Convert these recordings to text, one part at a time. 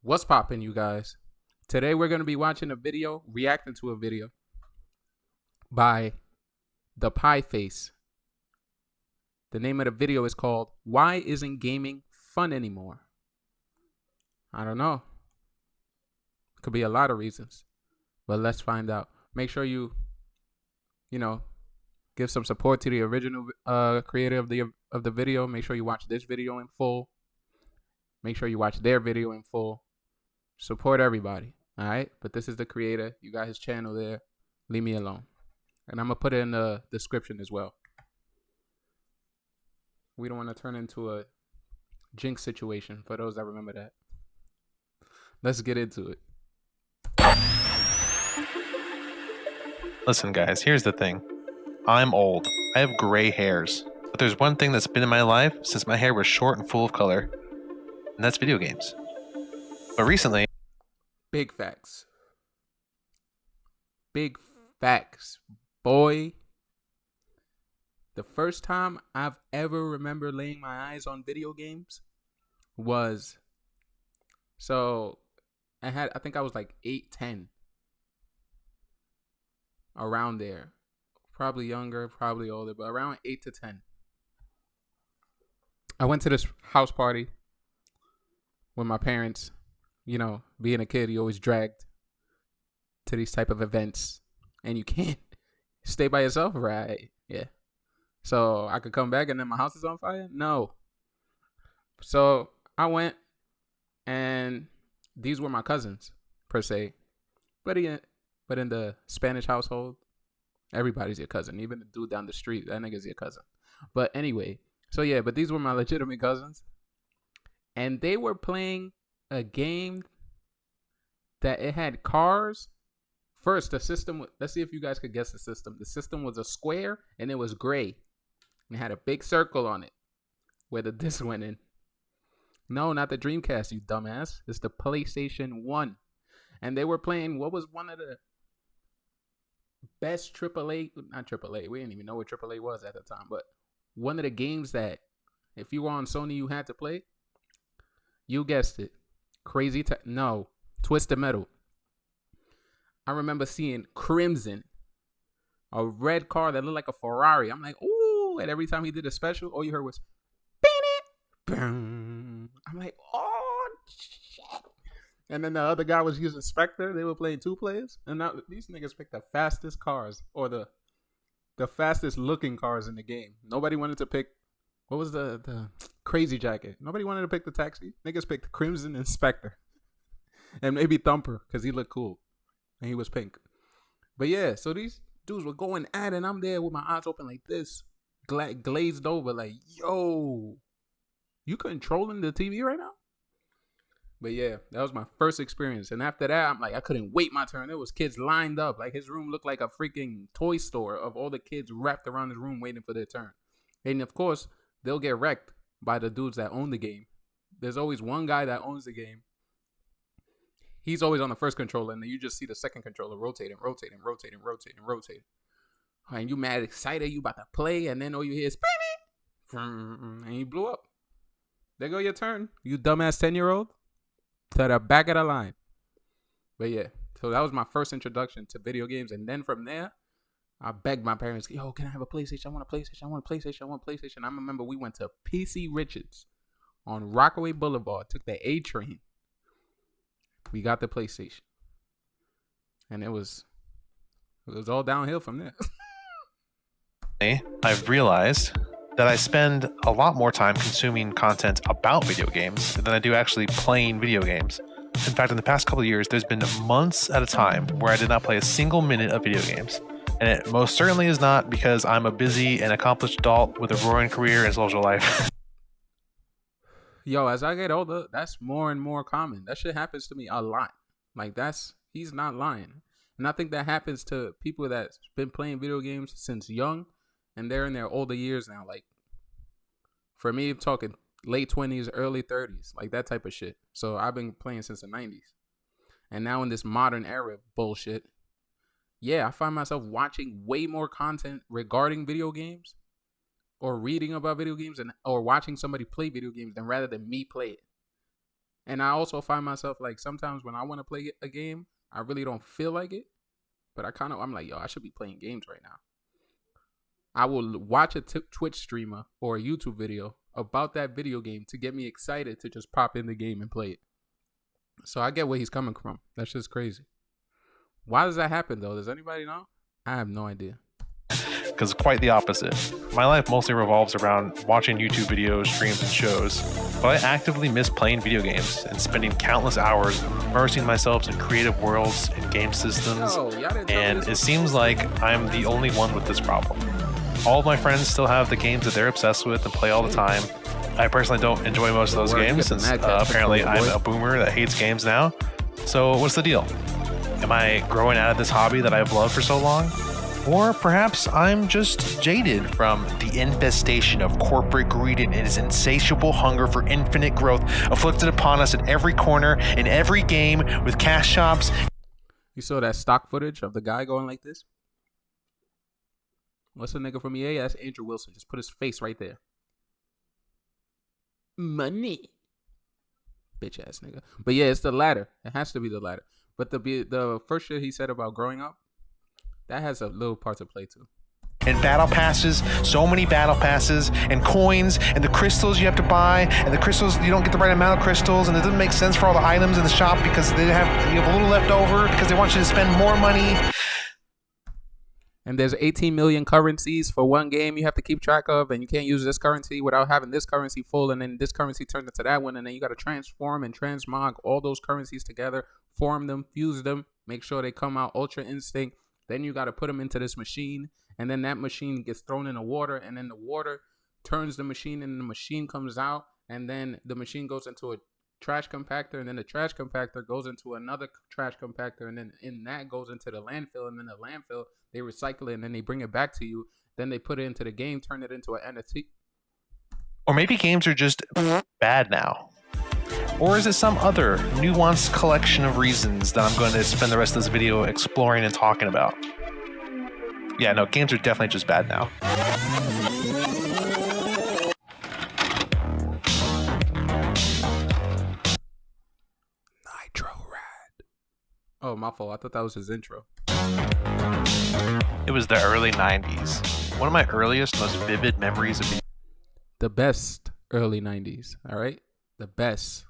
What's poppin', you guys? Today we're going to be watching a video, reacting to a video by The Pie Face. The name of the video is called Why Isn't Gaming Fun Anymore? I don't know. Could be a lot of reasons, but let's find out. Make sure you give some support to the original creator of the video. Make sure you watch this video in full. Make sure you watch their video in full. Support everybody, all right? But this is the creator. You got his channel there. Leave me alone. And I'm going to put it in the description as well. We don't want to turn into a jinx situation for those that remember that. Let's get into it. Listen, guys, here's the thing. I'm old. I have gray hairs. But there's one thing that's been in my life since my hair was short and full of color, and that's video games. But recently... Big facts. Big facts, boy. The first time I've ever remember laying my eyes on video games was... I think I was like 8, 10. Around there. Probably younger, probably older, but around 8 to 10. I went to this house party with my parents. You know, being a kid, you always dragged to these type of events. And you can't stay by yourself, right? Yeah. So I could come back and then my house is on fire? No. So I went, and these were my cousins, per se. But in the Spanish household, everybody's your cousin. Even the dude down the street, that nigga's your cousin. But anyway, but these were my legitimate cousins. And they were playing a game that it had cars. First, the system, let's see if you guys could guess the system. The system was a square and it was gray. And it had a big circle on it where the disc went in. No, not the Dreamcast, you dumbass. It's the PlayStation 1. And they were playing, what was one of the best AAA, not AAA, we didn't even know what AAA was at the time, but one of the games that if you were on Sony, you had to play. You guessed it. Twisted Metal. I remember seeing Crimson, a red car that looked like a Ferrari. I'm like, ooh, and every time he did a special, all you heard was, boom. I'm like, oh, shit. And then the other guy was using Spectre. They were playing 2 players. And now these niggas picked the fastest cars, or the fastest looking cars in the game. Nobody wanted to pick, what was the Crazy Jacket? Nobody wanted to pick the Taxi. Niggas picked Crimson and Spectre. And maybe Thumper, because he looked cool. And he was pink. But yeah, so these dudes were going at it, and I'm there with my eyes open like this. Glazed over like, yo, you controlling the TV right now? But yeah, that was my first experience. And after that, I'm like, I couldn't wait my turn. There was kids lined up. Like, his room looked like a freaking toy store of all the kids wrapped around his room waiting for their turn. And of course, they'll get wrecked by the dudes that own the game. There's always one guy that owns the game. He's always on the first controller, and then you just see the second controller rotating. And you mad excited, you about to play, and then all you hear is, and you blew up. There go your turn, you dumbass 10-year-old. To the back of the line. But yeah, so that was my first introduction to video games. And then from there, I begged my parents, yo, can I have a PlayStation? I want a PlayStation. I remember we went to PC Richards on Rockaway Boulevard, took the A train. We got the PlayStation. And it was all downhill from there. I've realized that I spend a lot more time consuming content about video games than I do actually playing video games. In fact, in the past couple of years, there's been months at a time where I did not play a single minute of video games. And it most certainly is not because I'm a busy and accomplished adult with a roaring career and social life. Yo, as I get older, that's more and more common. That shit happens to me a lot. Like, he's not lying. And I think that happens to people that's been playing video games since young. And they're in their older years now. Like, for me, I'm talking late 20s, early 30s. Like, that type of shit. So, I've been playing since the 90s. And now in this modern era bullshit, yeah, I find myself watching way more content regarding video games. Or reading about video games or watching somebody play video games than rather than me play it. And I also find myself like sometimes when I want to play a game, I really don't feel like it. But I'm like, yo, I should be playing games right now. I will watch a Twitch streamer or a YouTube video about that video game to get me excited to just pop in the game and play it. So I get where he's coming from. That's just crazy. Why does that happen, though? Does anybody know? I have no idea. Because quite the opposite. My life mostly revolves around watching YouTube videos, streams, and shows, but I actively miss playing video games and spending countless hours immersing myself in creative worlds and game systems, and it seems like I'm the only one with this problem. All of my friends still have the games that they're obsessed with and play all the time. I personally don't enjoy most of those games since apparently I'm a boomer that hates games now. So what's the deal? Am I growing out of this hobby that I've loved for so long? Or perhaps I'm just jaded from the infestation of corporate greed and its insatiable hunger for infinite growth afflicted upon us at every corner, in every game, with cash shops. You saw that stock footage of the guy going like this? What's the nigga from EA? That's Andrew Wilson. Just put his face right there. Money. Bitch ass nigga. But yeah, it's the latter. It has to be the latter. But the first shit he said about growing up, that has a little part to play too. And battle passes, so many battle passes, and coins, and the crystals you have to buy, and the crystals, you don't get the right amount of crystals, and it doesn't make sense for all the items in the shop because you have a little left over because they want you to spend more money. And there's 18 million currencies for one game you have to keep track of, and you can't use this currency without having this currency full, and then this currency turned into that one, and then you got to transform and transmog all those currencies together, form them, fuse them, make sure they come out Ultra Instinct. Then you got to put them into this machine, and then that machine gets thrown in the water, and then the water turns the machine, and the machine comes out, and then the machine goes into a trash compactor, and then the trash compactor goes into another trash compactor, and then that goes into the landfill, and then the landfill, they recycle it, and then they bring it back to you. Then they put it into the game, turn it into an NFT. Or maybe games are just bad now. Or is it some other nuanced collection of reasons that I'm going to spend the rest of this video exploring and talking about? Yeah, no, games are definitely just bad now. Nitro Rad. Oh, my fault. I thought that was his intro. It was the early 90s. One of my earliest, most vivid memories of the best early 90s, all right? The best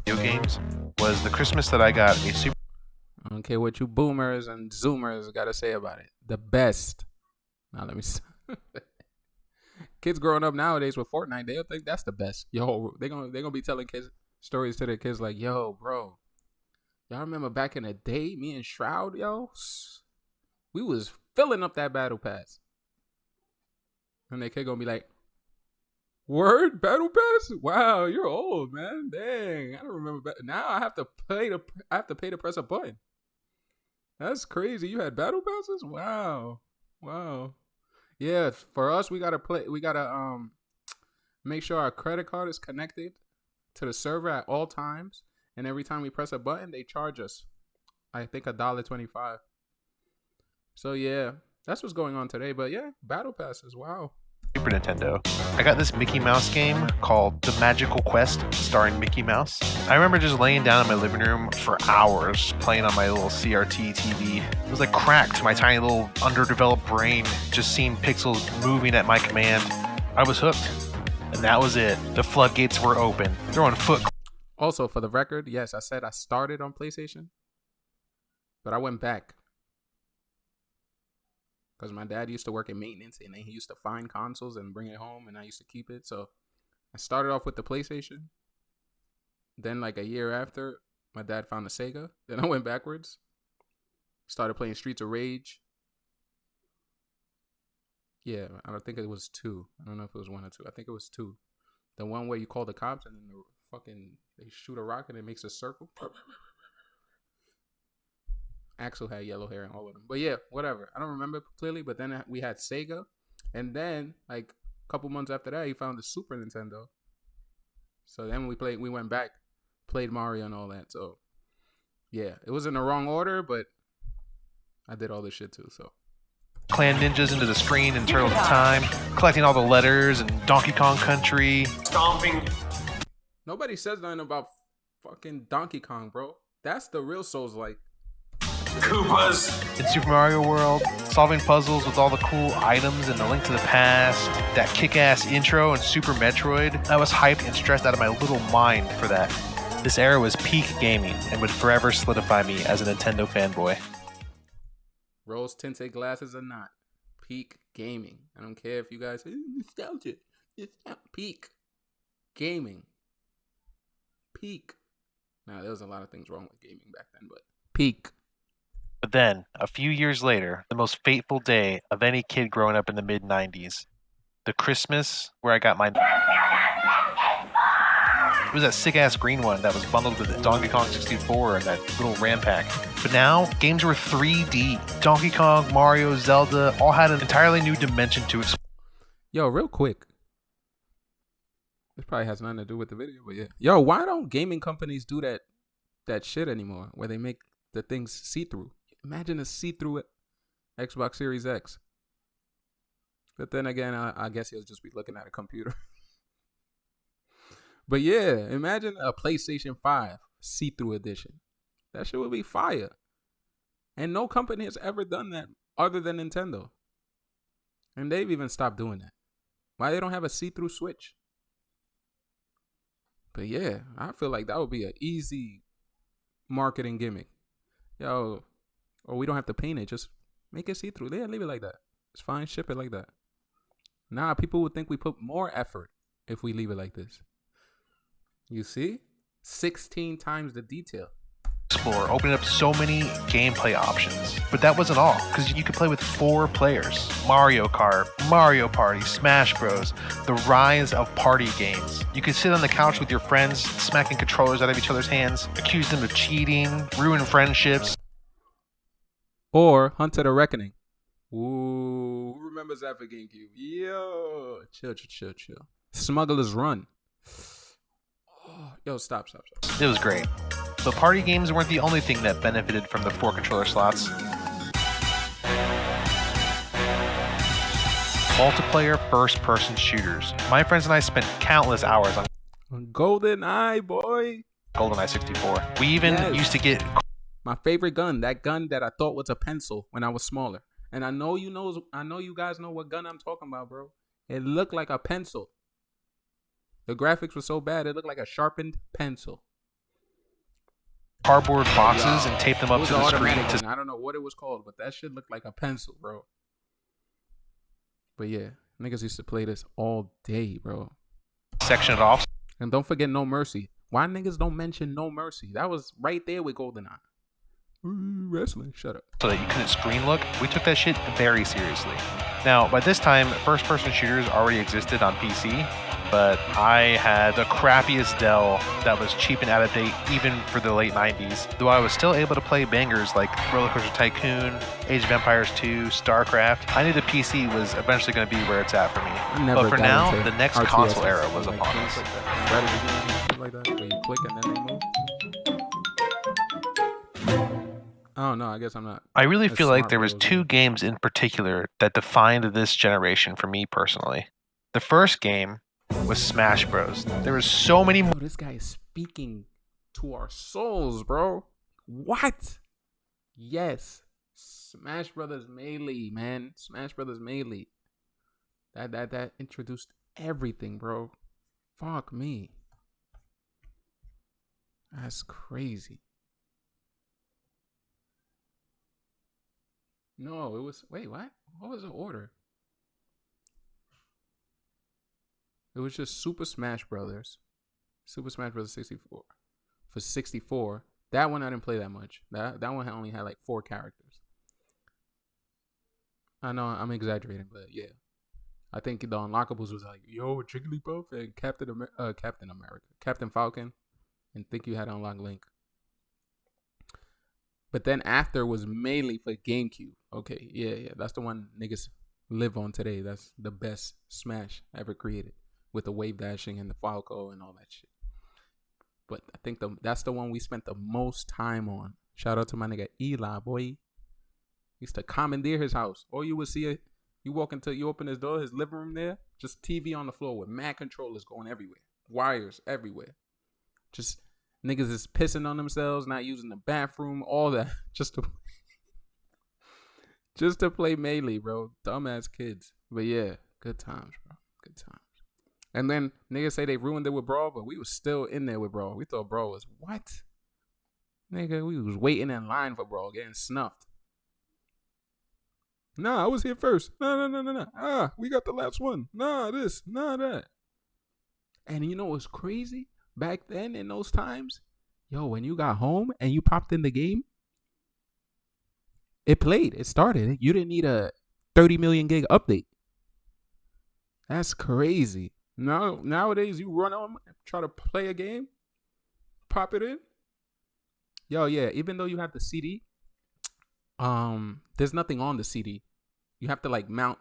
video games was the Christmas that I got a Super. I don't care what you boomers and zoomers got to say about it. The best. Now let me see. Kids growing up nowadays with Fortnite, they'll think that's the best. Yo, they're gonna be telling kids stories to their kids like, yo, bro, y'all remember back in the day, me and Shroud, yo, we was filling up that battle pass. And their kid gonna be like, word, battle pass? Wow, you're old, man. Dang, I don't remember. Now I have to pay to press a button. That's crazy. You had battle passes? Wow. Yeah, for us, we gotta make sure our credit card is connected to the server at all times, and every time we press a button, they charge us, I think, $1.25. So yeah, that's what's going on today. But yeah, battle passes. Wow. Super Nintendo. I got this Mickey Mouse game called The Magical Quest, starring Mickey Mouse. I remember just laying down in my living room for hours playing on my little CRT TV. It was like crack to my tiny little underdeveloped brain, just seeing pixels moving at my command. I was hooked. And that was it. The floodgates were open. Throwing foot. Also, for the record, yes, I said I started on PlayStation, but I went back. Because my dad used to work in maintenance, and then he used to find consoles and bring it home, and I used to keep it. So I started off with the PlayStation. Then, like a year after, my dad found the Sega. Then I went backwards. Started playing Streets of Rage. Yeah, I don't think it was 2. I don't know if it was 1 or 2. I think it was 2. The one where you call the cops, and then they shoot a rocket, and it makes a circle. Axel had yellow hair and all of them. But yeah, whatever. I don't remember clearly, but then we had Sega. And then, like, a couple months after that, he found the Super Nintendo. So then we went back, played Mario and all that. So, yeah, it was in the wrong order, but I did all this shit too, so. Clan ninjas into the screen in Turtles of Time, collecting all the letters and Donkey Kong Country. Stomping. Nobody says nothing about fucking Donkey Kong, bro. That's the real Souls-like. Koopas. In Super Mario World, solving puzzles with all the cool items and the Link to the Past, that kick-ass intro in Super Metroid, I was hyped and stressed out of my little mind for that. This era was peak gaming and would forever solidify me as a Nintendo fanboy. Rose-tinted glasses or not, peak gaming. I don't care if you guys say nostalgia. It's not peak gaming. Peak. Now, there was a lot of things wrong with gaming back then, but peak. But then, a few years later, the most fateful day of any kid growing up in the mid-90s, the Christmas where I got my... It was that sick-ass green one that was bundled with Donkey Kong 64 and that little RAM pack. But now, games were 3D. Donkey Kong, Mario, Zelda all had an entirely new dimension to explore. Yo, real quick. This probably has nothing to do with the video, but yeah. Yo, why don't gaming companies do that shit anymore where they make the things see-through? Imagine a see-through Xbox Series X. But then again, I guess he'll just be looking at a computer. But yeah, imagine a PlayStation 5 see-through edition. That shit would be fire. And no company has ever done that other than Nintendo. And they've even stopped doing that. Why they don't have a see-through Switch? But yeah, I feel like that would be an easy marketing gimmick. Yo, or we don't have to paint it. Just make it see-through. Yeah, leave it like that. It's fine. Ship it like that. Nah, people would think we put more effort if we leave it like this. You see? 16 times the detail. Opening up so many gameplay options. But that wasn't all, because you could play with 4 players. Mario Kart, Mario Party, Smash Bros. The rise of party games. You could sit on the couch with your friends, smacking controllers out of each other's hands, accuse them of cheating, ruin friendships. Or Hunter the Reckoning. Ooh, who remembers that for GameCube? Yo, chill. Smuggler's Run. Oh, yo, stop. It was great. But party games weren't the only thing that benefited from the 4 controller slots. Multiplayer first-person shooters. My friends and I spent countless hours on GoldenEye, boy. GoldenEye 64. We even used to get... My favorite gun, that gun that I thought was a pencil when I was smaller. And I know you guys know what gun I'm talking about, bro. It looked like a pencil. The graphics were so bad, it looked like a sharpened pencil. Cardboard boxes and tape them up to the screen. I don't know what it was called, but that shit looked like a pencil, bro. But yeah, niggas used to play this all day, bro. Section it off. And don't forget No Mercy. Why niggas don't mention No Mercy? That was right there with GoldenEye. Wrestling, shut up. So that you couldn't screen look, we took that shit very seriously. Now, by this time, first-person shooters already existed on PC, but I had the crappiest Dell that was cheap and out of date even for the late 90s, though I was still able to play bangers like Roller Coaster Tycoon, Age of Empires 2, StarCraft. I knew the PC was eventually going to be where it's at for me. But for now, the next console era was upon us. Like that, where you click and then they move. Oh no, I guess I'm not. I really feel like there was 2 games in particular that defined this generation for me personally. The first game was Smash Bros. There was so many more. This guy is speaking to our souls, bro. What? Yes. Smash Brothers Melee, man. Smash Brothers Melee. That introduced everything, bro. Fuck me. That's crazy. No, it was... Wait, what? What was the order? It was just Super Smash Brothers. Super Smash Brothers 64. For 64. That one I didn't play that much. That one only had like 4 characters. I know I'm exaggerating, but yeah. I think the unlockables was like, yo, Jigglypuff and Captain Falcon. And think you had to unlock Link. But then after was Melee for GameCube. Okay, yeah. That's the one niggas live on today. That's the best Smash ever created. With the wave dashing and the Falco and all that shit. But I think that's the one we spent the most time on. Shout out to my nigga Eli, boy. Used to commandeer his house. Or you would see it. You open his door, his living room there. Just TV on the floor with mad controllers going everywhere. Wires everywhere. Just Niggas is pissing on themselves, not using the bathroom, all that just to play Melee, bro. Dumbass kids. But yeah, good times, bro. Good times. And then niggas say they ruined it with Brawl, but we was still in there with Brawl. We thought Brawl was what? Nigga, we was waiting in line for Brawl, getting snuffed. Nah, I was here first. No. Ah, we got the last one. Nah, this, nah, that. And you know what's crazy? Back then in those times, yo, when you got home and you popped in the game, it played. It started. You didn't need a 30 million gig update. That's crazy. Nowadays, you run on, try to play a game, pop it in. Yo, yeah, even though you have the CD, there's nothing on the CD. You have to like mount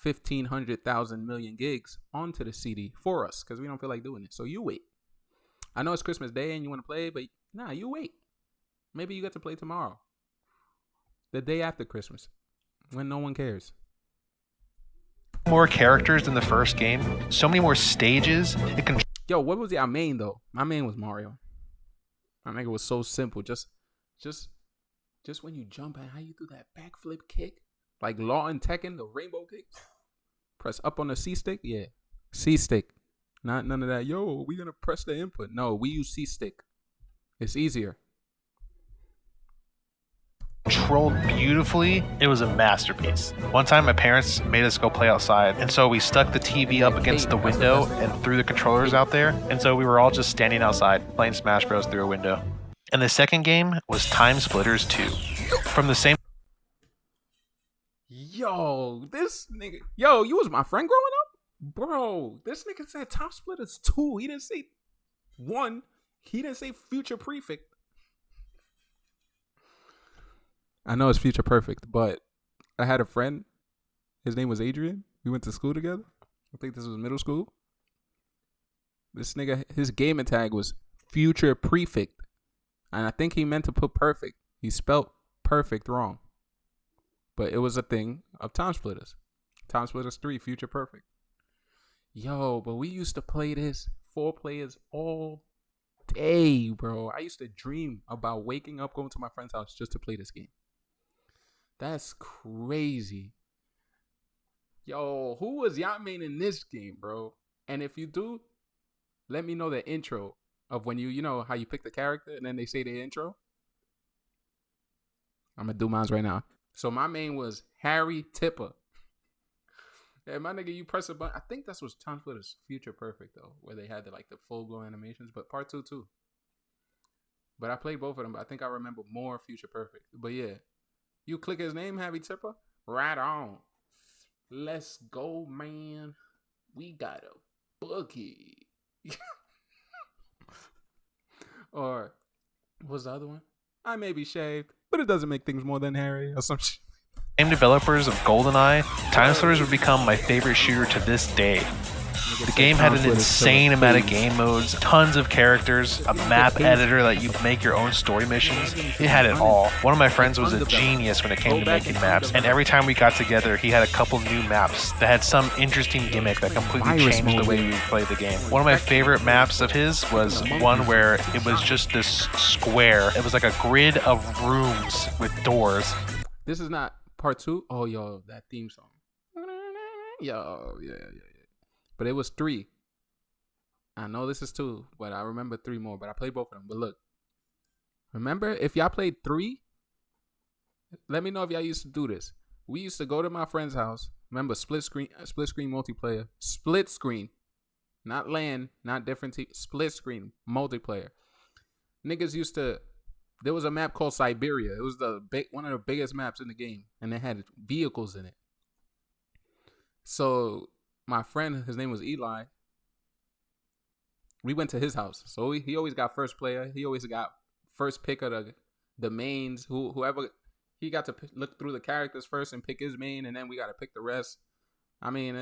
1,500,000 million gigs onto the CD for us because we don't feel like doing it. So you wait. I know it's Christmas Day and you want to play, but nah, you wait. Maybe you get to play tomorrow. The day after Christmas, when no one cares. More characters than the first game. So many more stages. Yo, what was your main though? My main was Mario. My nigga was so simple. Just when you jump and how you do that backflip kick, like Law and Tekken, the rainbow kick. Press up on the C stick, yeah, C stick. Not none of that. Yo, we gonna press the input. No, we use C stick. It's easier. Controlled beautifully. It was a masterpiece. One time my parents made us go play outside, and so we stuck the TV up against the window and threw the controllers out there, and so we were all just standing outside playing Smash Bros through a window. And the second game was Time Splitters 2 from the same. Yo, this nigga, yo, you was my friend growing up, bro. This nigga said Time Splitters 2. He didn't say 1. He didn't say Future Prefect. I know it's Future Perfect, but I had a friend. His name was Adrian. We went to school together. I think this was middle school. This nigga, his gamer tag was Future Prefect. And I think he meant to put perfect. He spelled perfect wrong. But it was a thing of Time Splitters. Time Splitters 3, Future Perfect. Yo, but we used to play this 4 players all day, bro. I used to dream about waking up, going to my friend's house just to play this game. That's crazy. Yo, who was Yachtman in this game, bro? And if you do, let me know the intro of when you know how you pick the character and then they say the intro. I'm going to do mine right now. So my main was Harry Tipper. Yeah, my nigga, you press a button. I think that's what Time Splitters Future Perfect, though, where they had the full-blown animations, but part 2 too. But I played both of them, but I think I remember more Future Perfect. But yeah. You click his name, Harry Tipper? Right on. Let's go, man. We got a boogie. Or, what's the other one? I may be shaved, but it doesn't make things more than Harry or some shit. Same developers of GoldenEye, Time Splitters would become my favorite shooter to this day. The game had an insane amount of game modes, tons of characters, a map editor that you make your own story missions. It had it all. One of my friends was a genius when it came to making maps, and every time we got together, he had a couple new maps that had some interesting gimmick that completely changed the way we played the game. One of my favorite maps of his was one where it was just this square. It was like a grid of rooms with doors. This is not part 2. Oh, yo, that theme song. Yo, yeah. But it was 3. I know this is 2, but I remember 3 more. But I played both of them. But look, remember, if y'all played 3, let me know if y'all used to do this. We used to go to my friend's house. Remember, split screen multiplayer. Split screen. Not LAN, not different split screen multiplayer. Niggas used to. There was a map called Siberia. It was one of the biggest maps in the game, and it had vehicles in it. So my friend, his name was Eli. We went to his house, so he always got first player. He always got first pick of the mains. Whoever he got to look through the characters first and pick his main, and then we got to pick the rest. I mean,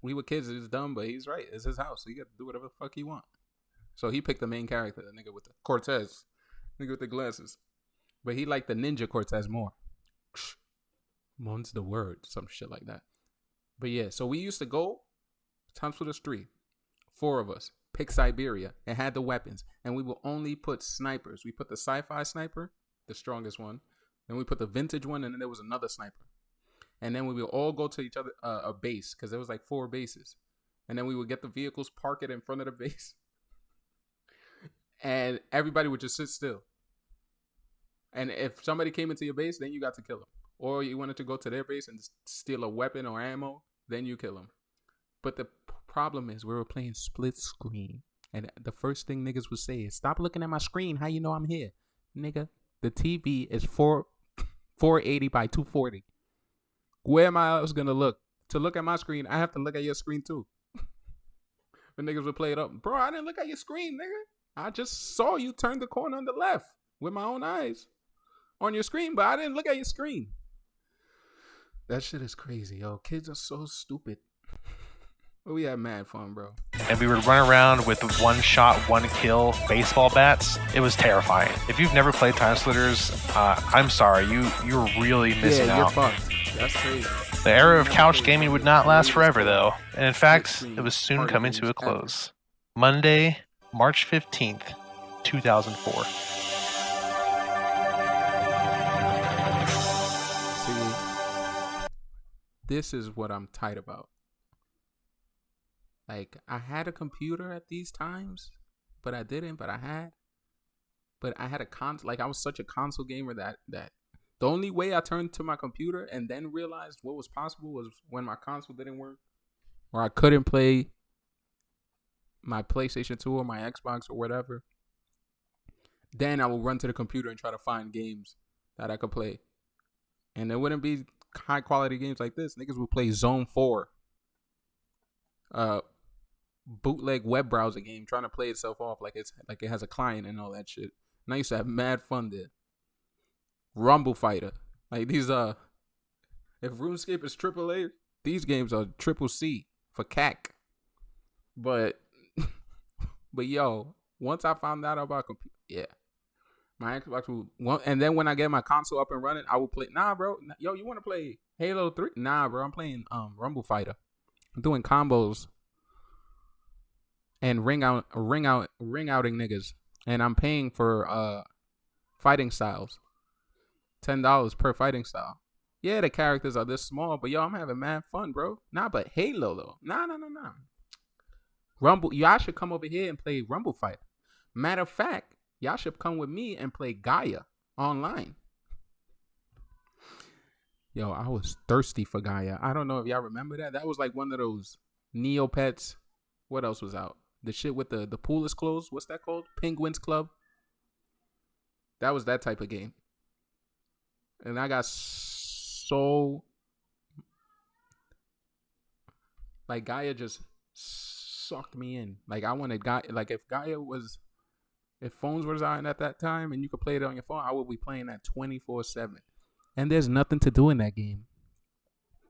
we were kids. It's dumb, but he's right. It's his house. So you got to do whatever the fuck he want. So he picked the main character, the nigga with the Cortez, nigga with the glasses. But he liked the Ninja Cortez more. Mon's the word, some shit like that. But yeah, so we used to go Time Splitters 3, 4 of us, pick Siberia. It had the weapons, and we will only put snipers. We put the sci-fi sniper, the strongest one. Then we put the vintage one, and then there was another sniper. And then we would all go to each other a base because there was like 4 bases. And then we would get the vehicles, park it in front of the base, and everybody would just sit still. And if somebody came into your base, then you got to kill them. Or you wanted to go to their base and steal a weapon or ammo, then you kill them. But the problem is we were playing split screen. And the first thing niggas would say is, stop looking at my screen. How you know I'm here? Nigga, the TV is 480 by 240. Where am I else going to look? To look at my screen, I have to look at your screen too. The niggas would play it up. Bro, I didn't look at your screen, nigga. I just saw you turn the corner on the left with my own eyes on your screen, but I didn't look at your screen. That shit is crazy, yo. Kids are so stupid. But we had mad fun, bro. And we would run around with 1 shot, 1 kill baseball bats. It was terrifying. If you've never played Time Splitters, I'm sorry. You're really missing out. You're fucked. That's crazy. The era of couch gaming would not last forever, though. And in fact, it was soon coming to a close. Monday, March 15th, 2004. This is what I'm tight about. Like, I had a computer at these times, but I didn't, but I had. But I had a console. Like, I was such a console gamer that the only way I turned to my computer and then realized what was possible was when my console didn't work, or I couldn't play my PlayStation 2 or my Xbox or whatever. Then I would run to the computer and try to find games that I could play. And it wouldn't be high quality games like this. Niggas would play Zone 4, bootleg web browser game, trying to play itself off like it has a client and all that shit. And I used to have mad fun there. Rumble Fighter, like these if RuneScape is AAA, these games are triple C for CAC. But yo, once I found out about computer, my Xbox would, and then when I get my console up and running, I will play. Nah, bro. Yo, you want to play Halo 3? Nah, bro. I'm playing Rumble Fighter. I'm doing combos and ring outing niggas, and I'm paying for fighting styles. $10 per fighting style. Yeah, the characters are this small, but yo, I'm having mad fun, bro. Nah, but Halo though. Nah. Rumble. Y'all should come over here and play Rumble Fighter. Matter of fact, y'all should come with me and play Gaia online. Yo, I was thirsty for Gaia. I don't know if y'all remember that. That was like one of those Neopets. What else was out? The shit with the pool is closed. What's that called? Penguins Club. That was that type of game. And I got so... like, Gaia just sucked me in. Like, I wanted Gaia... like, if Gaia was... if phones were out at that time and you could play it on your phone, I would be playing that 24/7. And there's nothing to do in that game.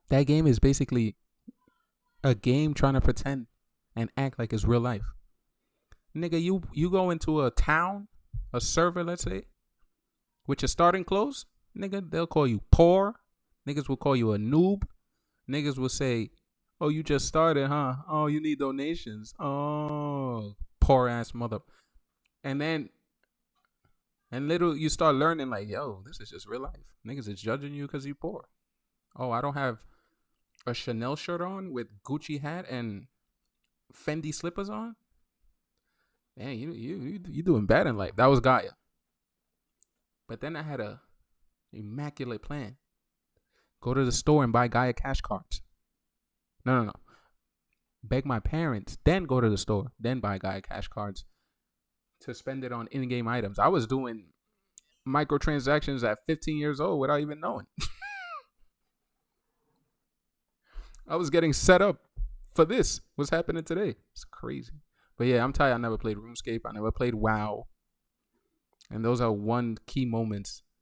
That game is basically a game trying to pretend and act like it's real life. Nigga, you go into a town, a server, let's say, with your starting clothes, nigga, they'll call you poor. Niggas will call you a noob. Niggas will say, oh, you just started, huh? Oh, you need donations. Oh, poor ass mother. And then, you start learning like, yo, this is just real life. Niggas is judging you because you poor. Oh, I don't have a Chanel shirt on with Gucci hat and Fendi slippers on. Man, you doing bad in life. That was Gaia. But then I had a immaculate plan. Go to the store and buy Gaia cash cards. No. Beg my parents, then go to the store, then buy Gaia cash cards to spend it on in-game items. I was doing microtransactions at 15 years old without even knowing. I was getting set up for this. What's happening today? It's crazy. But yeah, I'm tired. I never played RuneScape. I never played WoW. And those are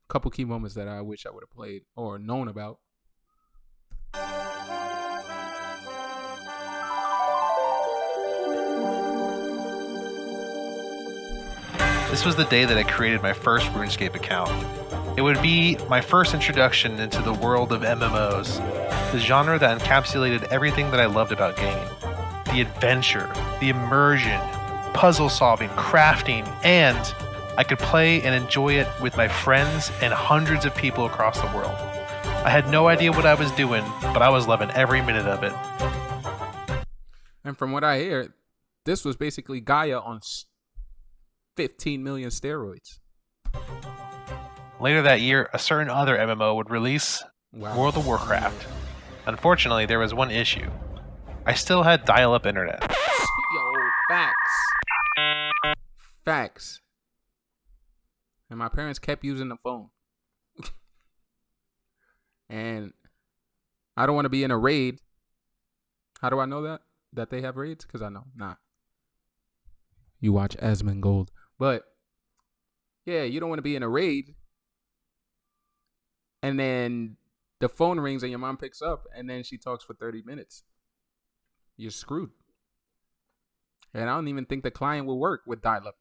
couple key moments that I wish I would have played or known about. This was the day that I created my first RuneScape account. It would be my first introduction into the world of MMOs, the genre that encapsulated everything that I loved about gaming. The adventure, the immersion, puzzle solving, crafting, and I could play and enjoy it with my friends and hundreds of people across the world. I had no idea what I was doing, but I was loving every minute of it. And from what I hear, this was basically Gaia on 15 million steroids. Later that year, a certain other MMO would release, World of Warcraft. Unfortunately, there was one issue. I still had dial-up internet. Yo, facts. And my parents kept using the phone. And I don't want to be in a raid. How do I know that? That they have raids? Because I know. Nah. You watch Asmongold. But, yeah, you don't want to be in a raid. And then the phone rings and your mom picks up. And then she talks for 30 minutes. You're screwed. And I don't even think the client will work with dial-up.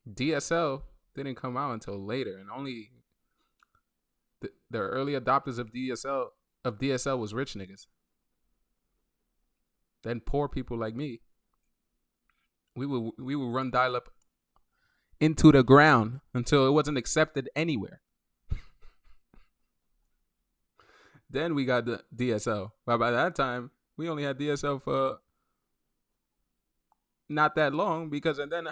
DSL didn't come out until later. And only the early adopters of DSL was rich niggas. Then poor people like me, we would run dial-up into the ground until it wasn't accepted anywhere. Then we got the DSL. But by that time, we only had DSL for not that long because and then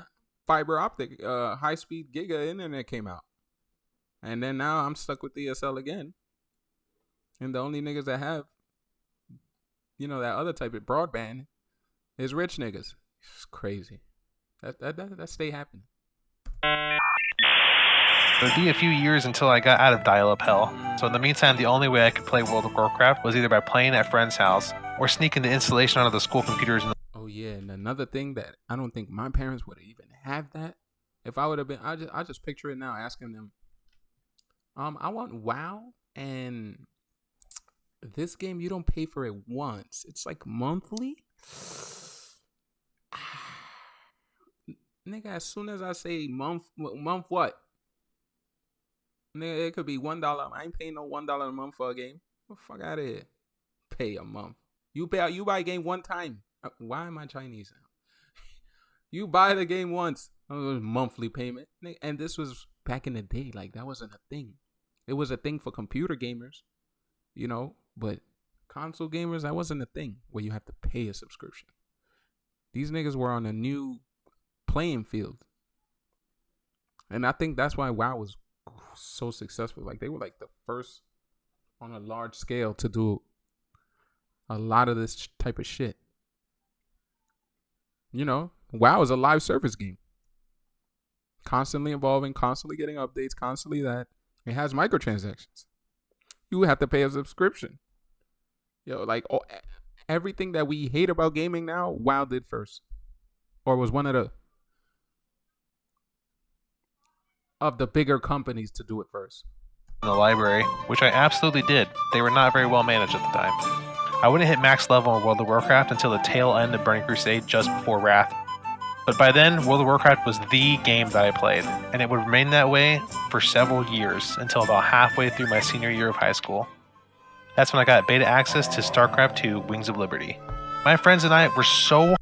fiber optic, high-speed giga internet came out. And then now I'm stuck with DSL again. And the only niggas that have, that other type of broadband is rich niggas. It's crazy. That stay happening. It would be a few years until I got out of dial-up hell. So in the meantime, the only way I could play World of Warcraft was either by playing at a friend's house or sneaking the installation onto the school computers. Oh yeah, and another thing that I don't think my parents would even have that. If I would have been, I just picture it now, asking them, I want WoW, and this game you don't pay for it once. It's like monthly. Nigga, as soon as I say month what? Nigga, it could be $1. I ain't paying no $1 a month for a game. Get the fuck out of here. Pay a month. You buy a game one time. Why am I Chinese now? You buy the game once. Monthly payment. And this was back in the day. Like, that wasn't a thing. It was a thing for computer gamers, but console gamers, that wasn't a thing where you have to pay a subscription. These niggas were on a new playing field. And I think that's why WoW was so successful. Like, they were like the first on a large scale to do a lot of this type of shit. WoW is a live service game. Constantly evolving, constantly getting updates, constantly that. It has microtransactions. You have to pay a subscription. Everything that we hate about gaming now, WoW did first. Or was one of the bigger companies to do it first. In the library, which I absolutely did. They were not very well managed at the time. I wouldn't hit max level in World of Warcraft until the tail end of Burning Crusade just before Wrath. But by then, World of Warcraft was the game that I played, and it would remain that way for several years until about halfway through my senior year of high school. That's when I got beta access to StarCraft II Wings of Liberty. My friends and I were so...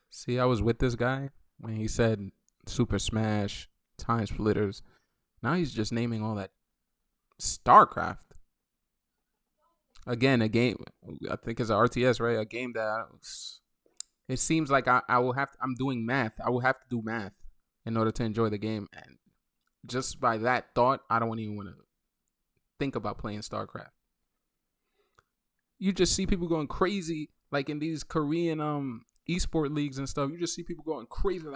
See, I was with this guy when he said Super Smash, Time Splitters. Now he's just naming all that StarCraft. Again, a game, I think it's an RTS, right? A game that it seems like I will have to, I'm doing math. I will have to do math in order to enjoy the game. And just by that thought, I don't even want to think about playing StarCraft. You just see people going crazy, like in these Korean esport leagues and stuff. You just see people going crazy.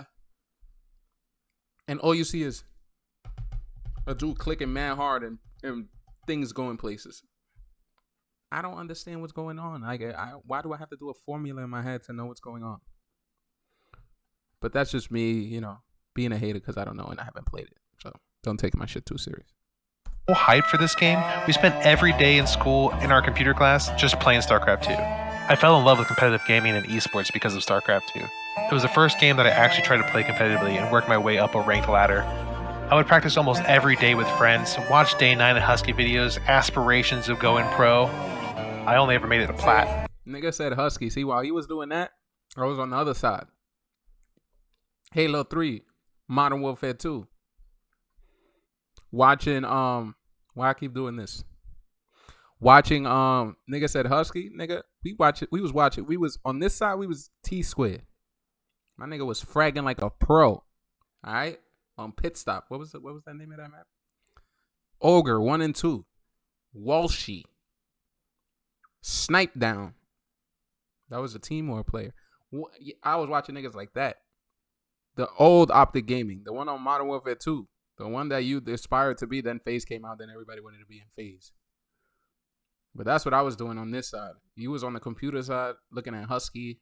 And all you see is a dude clicking mad hard and things going places. I don't understand what's going on. Why do I have to do a formula in my head to know what's going on? But that's just me, being a hater because I don't know and I haven't played it. So don't take my shit too serious. Hyped for this game. We spent every day in school in our computer class just playing StarCraft 2. I fell in love with competitive gaming and esports because of StarCraft 2. It was the first game that I actually tried to play competitively and work my way up a ranked ladder. I would practice almost every day with friends, watch Day 9 and Husky videos, aspirations of going pro. I only ever made it to plat. Nigga said Husky. See, while he was doing that, I was on the other side. Halo 3, Modern Warfare 2. Watching why I keep doing this? Watching nigga said Husky, nigga. We was watching. We was on this side, we was T Square. My nigga was fragging like a pro. Alright? On pit stop. What was that name of that map? Ogre 1 and 2. Walshy. Snipe down. That was a Team War player. I was watching niggas like that. The old Optic Gaming, the one on Modern Warfare 2, the one that you aspired to be. Then FaZe came out, then everybody wanted to be in FaZe. But that's what I was doing on this side. You was on the computer side looking at Husky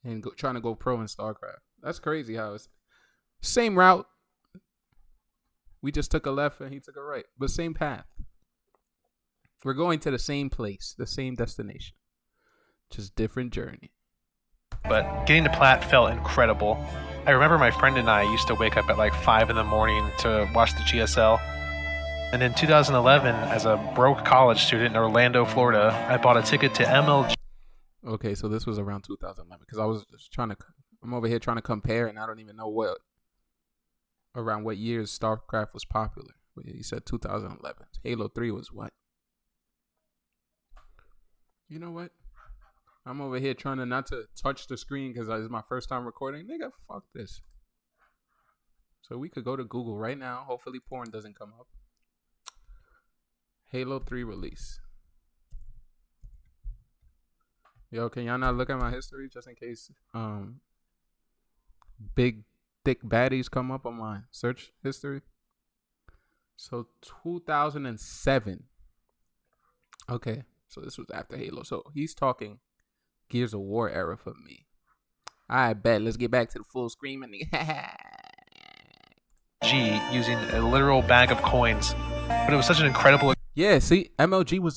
and trying to go pro in StarCraft. That's crazy how it's same route. We just took a left and he took a right, but same path. We're going to the same place, the same destination, just different journey. But getting to Plat felt incredible. I remember my friend and I used to wake up at like 5 in the morning to watch the GSL. And in 2011, as a broke college student in Orlando, Florida, I bought a ticket to MLG. Okay, so this was around 2011 because I was just I'm over here trying to compare, and I don't even know around what years StarCraft was popular. You said 2011. Halo 3 was what? You know what? I'm over here trying to not to touch the screen because it's my first time recording. Nigga, fuck this. So we could go to Google right now. Hopefully porn doesn't come up. Halo 3 release. Yo, can y'all not look at my history just in case big thick baddies come up on my search history? So 2007. Okay, so this was after Halo. So he's talking Gears of War era for me. I bet. Let's get back to the full screen. Using a literal bag of coins, but it was such an incredible. Yeah, see, MLG was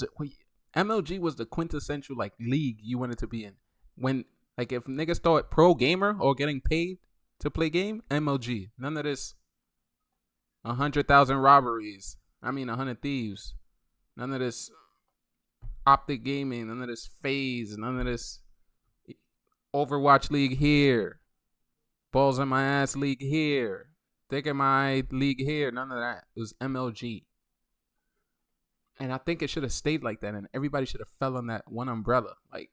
the quintessential like league you wanted to be in. When like if niggas thought pro gamer or getting paid to play game, MLG. None of this 100,000 robberies. 100 thieves. None of this Optic Gaming. None of this FaZe. None of this Overwatch League here. Balls in my ass league here. Dick in my league here. None of that. It was MLG. And I think it should have stayed like that, and everybody should have fell on that one umbrella. Like,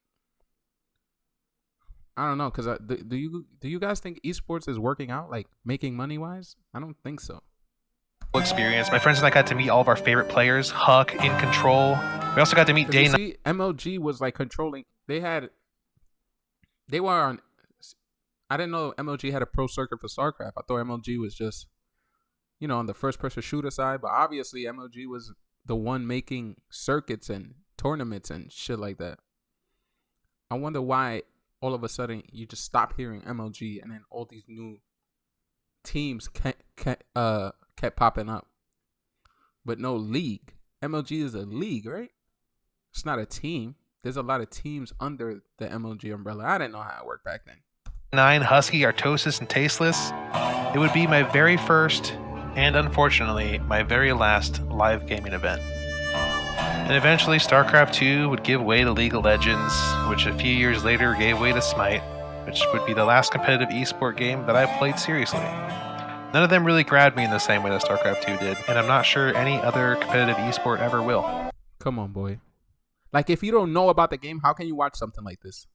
I don't know, because do you guys think esports is working out, like making money wise? I don't think so. Experience. My friends and I got to meet all of our favorite players. Huck, In Control. We also got to meet Day. See, MLG was like controlling. They were on. I didn't know MLG had a pro circuit for StarCraft. I thought MLG was just, on the first person shooter side. But obviously MLG was the one making circuits and tournaments and shit like that. I wonder why all of a sudden you just stop hearing MLG and then all these new teams kept popping up. But no league. MLG is a league, right? It's not a team. There's a lot of teams under the MLG umbrella. I didn't know how it worked back then. 9, Husky, Artosis, and Tasteless. It would be my very first and unfortunately my very last live gaming event. And eventually StarCraft 2 would give way to League of Legends, which a few years later gave way to Smite, which would be the last competitive esport game that I played seriously. None of them really grabbed me in the same way that StarCraft 2 did, and I'm not sure any other competitive esport ever will. Come on, boy. Like, if you don't know about the game, how can you watch something like this?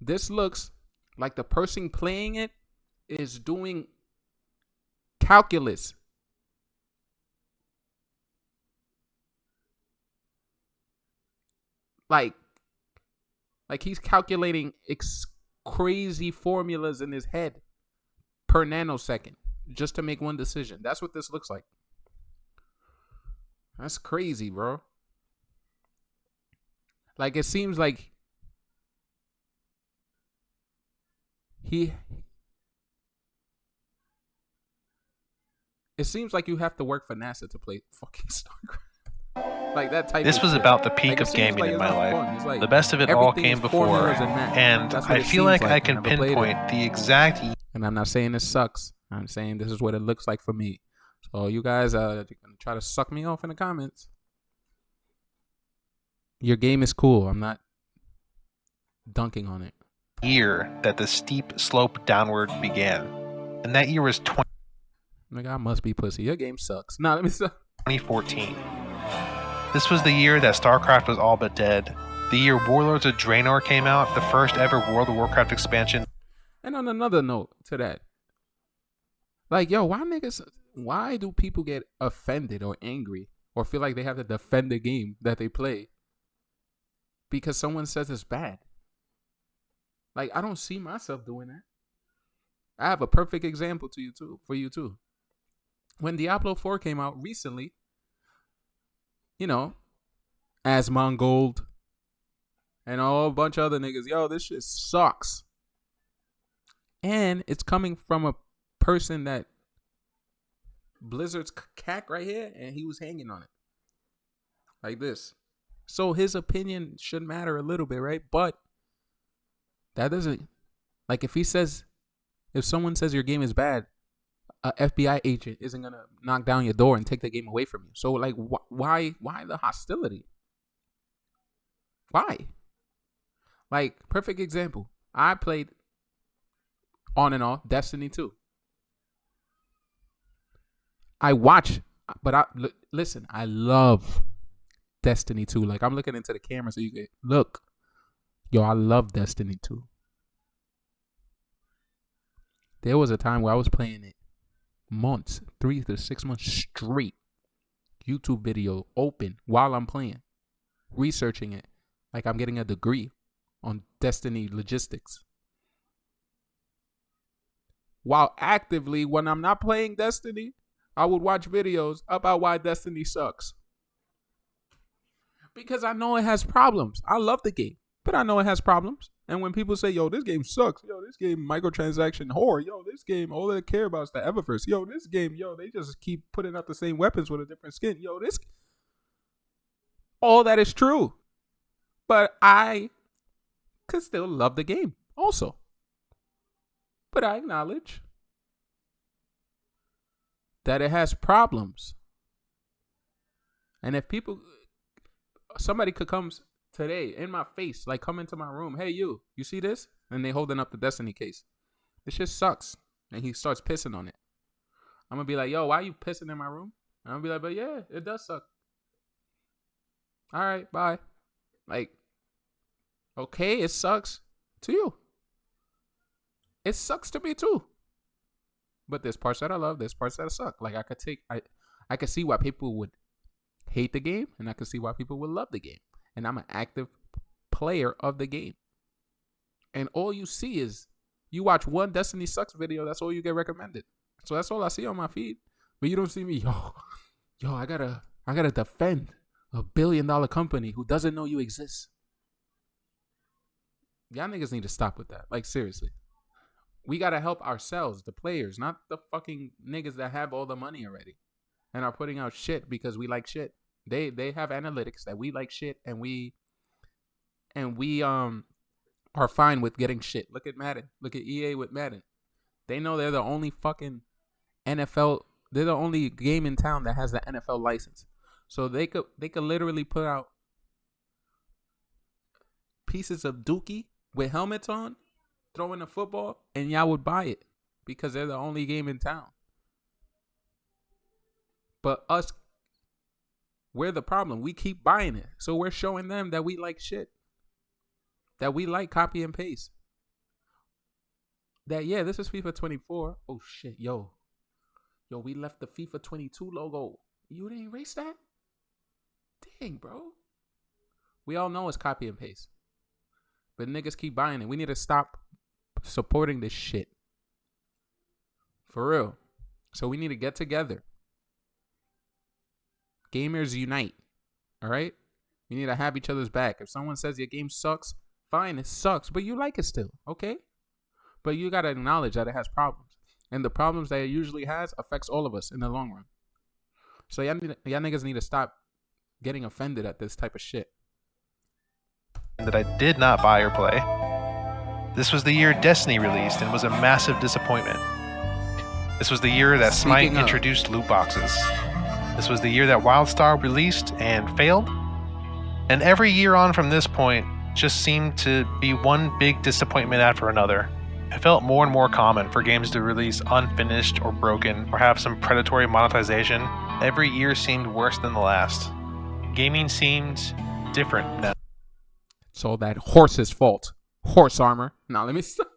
This looks like the person playing it is doing calculus. Like he's calculating crazy formulas in his head per nanosecond just to make one decision. That's what this looks like. That's crazy, bro. Like, it seems like it seems like you have to work for NASA to play fucking StarCraft. Like that type. This was shit. about the peak of gaming in my life. The best of it all came before, and I feel like I can pinpoint the exact. And I'm not saying this sucks. I'm saying this is what it looks like for me. So you guys are gonna try to suck me off in the comments. Your game is cool. I'm not dunking on it. year that the steep slope downward began. And that year was Nigga, I must be pussy. Your game sucks. Nah, let me stop. 2014. This was the year that StarCraft was all but dead. The year Warlords of Draenor came out, the first ever World of Warcraft expansion. And on another note to that, like, yo, why do people get offended or angry or feel like they have to defend the game that they play because someone says it's bad? Like, I don't see myself doing that. I have a perfect example for you too. When Diablo 4 came out recently, you know, Asmongold and a whole bunch of other niggas, yo, this shit sucks. And it's coming from a person that Blizzard's cack right here, and he was hanging on it. Like this. So his opinion should matter a little bit, right? But that doesn't, like, if someone says your game is bad, a FBI agent isn't gonna knock down your door and take the game away from you. So, like, why the hostility? Why? Like, perfect example. I played on and off Destiny 2. I watch, but listen, I love Destiny 2. Like, I'm looking into the camera so you can look. Yo, I love Destiny 2. There was a time where I was playing it months, 3 to 6 months straight. YouTube video open while I'm playing, researching it like I'm getting a degree on Destiny logistics. While actively, when I'm not playing Destiny, I would watch videos about why Destiny sucks. Because I know it has problems. I love the game, but I know it has problems. And when people say, yo, this game sucks, yo, this game microtransaction whore, yo, this game, all they care about is the Eververse, yo, this game, yo, they just keep putting out the same weapons with a different skin, yo, this, all that is true. But I could still love the game also. But I acknowledge that it has problems. And if somebody could come today in my face, like come into my room, hey, you see this? And they holding up the Destiny case. This shit sucks. And he starts pissing on it. I'm going to be like, yo, why are you pissing in my room? And I'm going to be like, but yeah, it does suck. All right, bye. Like, okay, it sucks to you. It sucks to me too. But there's parts that I love, there's parts that suck. Like, I could see why people would hate the game, and I could see why people would love the game. And I'm an active player of the game. And all you see is, you watch one Destiny sucks video, that's all you get recommended. So that's all I see on my feed. But you don't see me, yo, I gotta defend a $1 billion company who doesn't know you exist. Y'all niggas need to stop with that. Like, seriously. We gotta help ourselves, the players, not the fucking niggas that have all the money already and are putting out shit because we like shit. They have analytics that we like shit, and we are fine with getting shit. Look at Madden. Look at EA with Madden. They know they're the only fucking NFL. They're the only game in town that has the NFL license. So they could literally put out pieces of Dookie with helmets on, throwing a football, and y'all would buy it because they're the only game in town. But us, we're the problem. We keep buying it. So we're showing them that we like shit. That we like copy and paste. That, yeah, this is FIFA 24. Oh, shit, yo, we left the FIFA 22 logo. You didn't erase that? Dang, bro. We all know it's copy and paste. But niggas keep buying it. We need to stop supporting this shit. For real. So we need to get together. Gamers unite. All right? We need to have each other's back. If someone says your game sucks, fine, it sucks, but you like it still, okay? But you got to acknowledge that it has problems. And the problems that it usually has affects all of us in the long run. So y'all niggas need to stop getting offended at this type of shit. That I did not buy or play. This was the year Destiny released and was a massive disappointment. This was the year that Smite introduced loot boxes. This was the year that WildStar released and failed. And every year on from this point, just seemed to be one big disappointment after another. It felt more and more common for games to release unfinished or broken or have some predatory monetization. Every year seemed worse than the last. Gaming seemed different now. It's all that horse's fault. Horse armor. Now let me stop.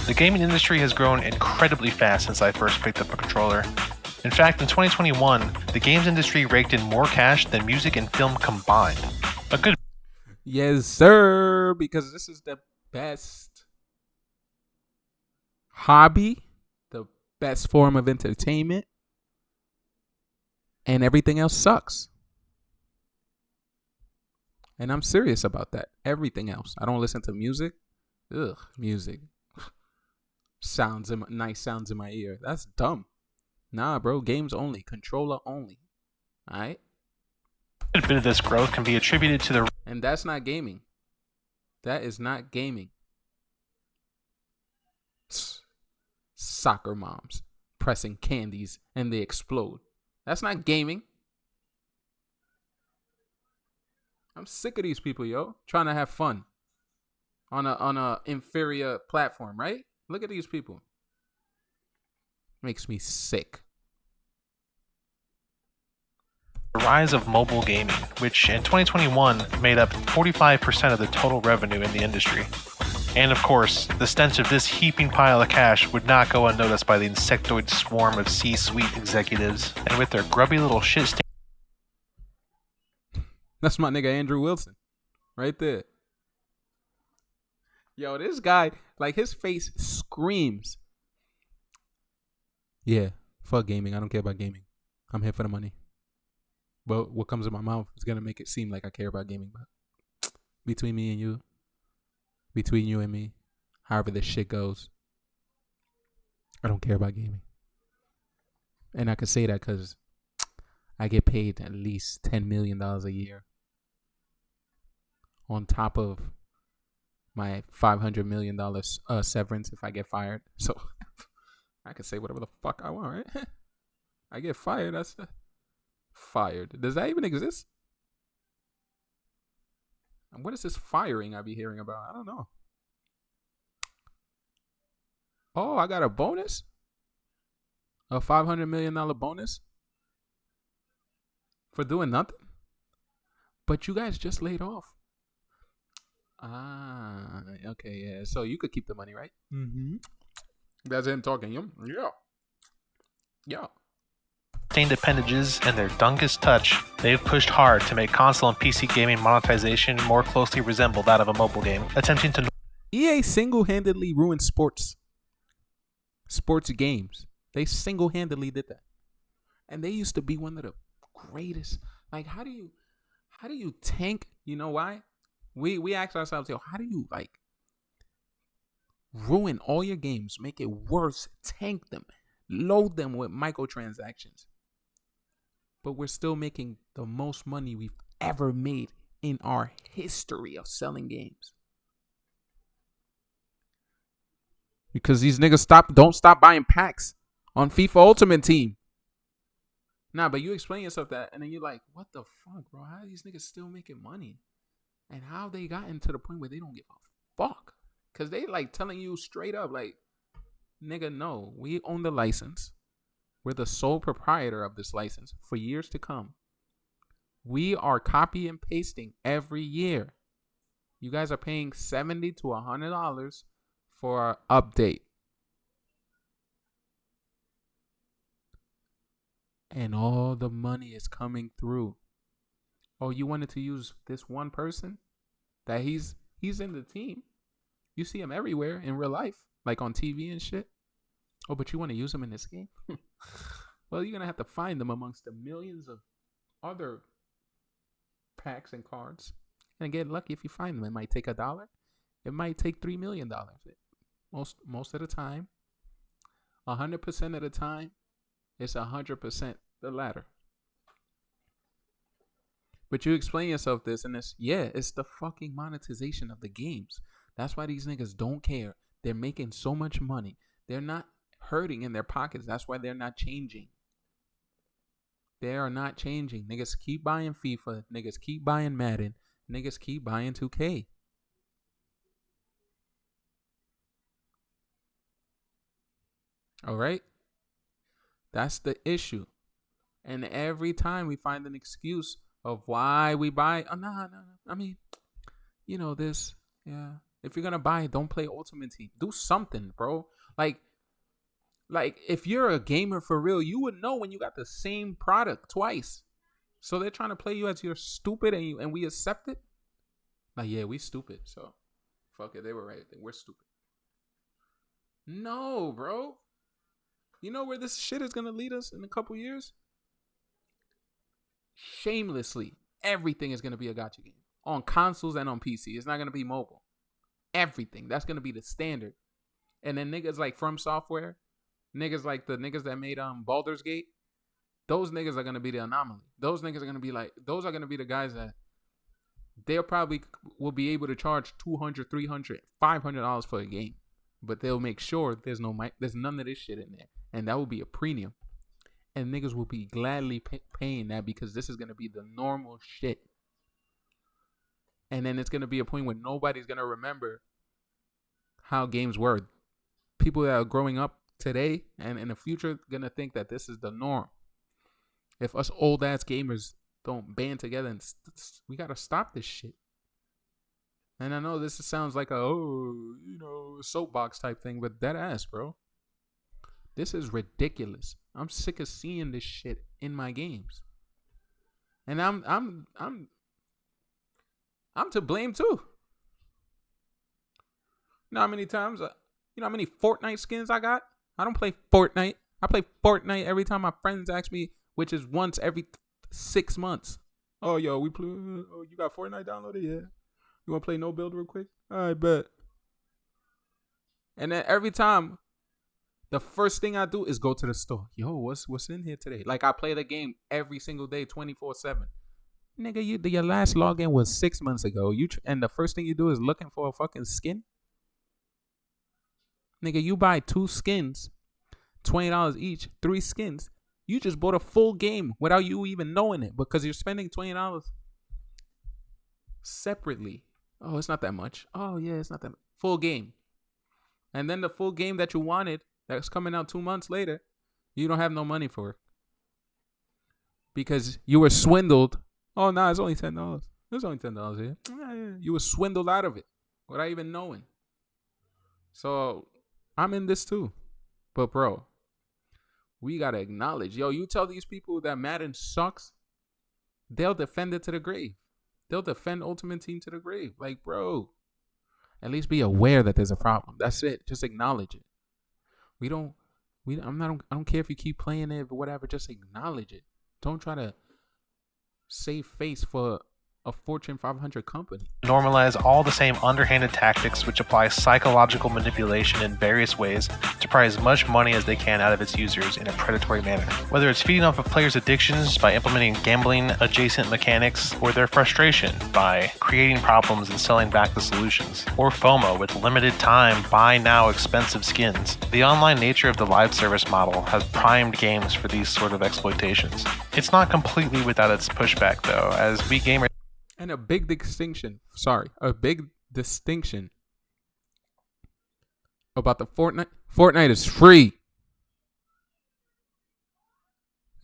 The gaming industry has grown incredibly fast since I first picked up a controller. In fact, in 2021, the games industry raked in more cash than music and film combined. A good Yes, sir. Because this is the best hobby, the best form of entertainment, and everything else sucks. And I'm serious about that. Everything else. I don't listen to music. Ugh, music. Nice sounds in my ear. That's dumb. Nah, bro. Games only. Controller only. All right. A bit of this growth can be attributed to the And that's not gaming. That is not gaming. Soccer moms pressing candies and they explode. That's not gaming. I'm sick of these people, yo, trying to have fun on a inferior platform, right? Look at these people. Makes me sick. rise of mobile gaming, which in 2021 made up 45% of the total revenue in the industry. And of course, the stench of this heaping pile of cash would not go unnoticed by the insectoid swarm of C-suite executives, and with their grubby little shit stain. That's my nigga Andrew Wilson, right there. Yo, this guy, like, his face screams. Yeah, fuck gaming. I don't care about gaming. I'm here for the money. But what comes in my mouth is gonna make it seem like I care about gaming. But between me and you, between you and me, however this shit goes, I don't care about gaming. And I can say that because I get paid at least $10 million a year on top of my $500 million severance if I get fired. So I can say whatever the fuck I want, right? I get fired. That's fired. Does that even exist? And what is this firing I be hearing about? I don't know. Oh, I got a bonus? A $500 million bonus? For doing nothing? But you guys just laid off. Ah, okay, yeah. So you could keep the money, right? Mm-hmm. That's him talking. Yeah. Yeah. Stained appendages and their dungest touch, they've pushed hard to make console and PC gaming monetization more closely resemble that of a mobile game, attempting to... EA single-handedly ruined sports games. They single-handedly did that. And they used to be one of the greatest. Like, how do you tank? You know why? We ask ourselves, yo, how do you, like, ruin all your games, make it worse, tank them, load them with microtransactions? But we're still making the most money we've ever made in our history of selling games. Because these niggas don't stop buying packs on FIFA Ultimate Team. Nah, but you explain yourself that, and then you're like, what the fuck, bro? How are these niggas still making money? And how they gotten to the point where they don't give a fuck? Because they like telling you straight up, like, nigga, no, we own the license. We're the sole proprietor of this license for years to come. We are copy and pasting every year. You guys are paying $70 to $100 for our update. And all the money is coming through. Oh, you wanted to use this one person? That he's in the team. You see him everywhere in real life, like on TV and shit. Oh, but you want to use him in this game? Well, you're going to have to find them amongst the millions of other packs and cards. And get lucky if you find them. It might take $1. It might take $3 million. Most of the time, 100% of the time, it's 100% the latter. But you explain yourself this, and it's the fucking monetization of the games. That's why these niggas don't care. They're making so much money. They're not hurting in their pockets. That's why they're not changing. They are not changing. Niggas keep buying FIFA. Niggas keep buying Madden. Niggas keep buying 2K. All right? That's the issue. And every time we find an excuse of why we buy. Oh, no. I mean, you know, this. Yeah. If you're going to buy it, don't play Ultimate Team. Do something, bro. Like, if you're a gamer for real, you would know when you got the same product twice. So they're trying to play you as you're stupid and we accept it? Like, yeah, we stupid. So, fuck it. They were right. We're stupid. No, bro. You know where this shit is going to lead us in a couple years? Shamelessly, everything is going to be a gacha game. On consoles and on PC. It's not going to be mobile. Everything. That's going to be the standard. And then niggas like From Software, niggas like the niggas that made Baldur's Gate, those niggas are going to be the anomaly. Those niggas are going to be like, those are going to be the guys that they'll probably will be able to charge $200, $300, $500 for a game. But they'll make sure there's none of this shit in there. And that will be a premium. And niggas will be gladly paying that because this is going to be the normal shit. And then it's going to be a point where nobody's going to remember how games were. People that are growing up today and in the future going to think that this is the norm. If us old ass gamers don't band together and we got to stop this shit. And I know this sounds like a, soapbox type thing, but that ass, bro. This is ridiculous. I'm sick of seeing this shit in my games. And I'm to blame too. You know how many times, you know how many Fortnite skins I got? I don't play Fortnite. I play Fortnite every time my friends ask me, which is once every 6 months. Oh, yo, we play. Oh, you got Fortnite downloaded? Yeah. You want to play no build real quick? I bet. And then every time, the first thing I do is go to the store. Yo, what's in here today? Like I play the game every single day, 24/7. Nigga, your last login was 6 months ago. And the first thing you do is looking for a fucking skin. Nigga, you buy 2 skins, $20 each, 3 skins. You just bought a full game without you even knowing it because you're spending $20 separately. Oh, it's not that much. Oh yeah, it's not that much. Full game. And then the full game that you wanted that's coming out 2 months later, you don't have no money for it. Because you were swindled. Oh, nah, it's only $10. It's only $10 here. Yeah. You were swindled out of it without even knowing. So, I'm in this too. But, bro, we got to acknowledge. Yo, you tell these people that Madden sucks, they'll defend it to the grave. They'll defend Ultimate Team to the grave. Like, bro, at least be aware that there's a problem. That's it. Just acknowledge it. I don't care if you keep playing it or whatever. Just acknowledge it. Don't try to save face for a Fortune 500 company. Normalize all the same underhanded tactics which apply psychological manipulation in various ways to pry as much money as they can out of its users in a predatory manner. Whether it's feeding off of players' addictions by implementing gambling adjacent mechanics, or their frustration by creating problems and selling back the solutions, or FOMO with limited time, buy now expensive skins. The online nature of the live service model has primed games for these sort of exploitations. It's not completely without its pushback though, as we gamers. And a big distinction about the Fortnite is free.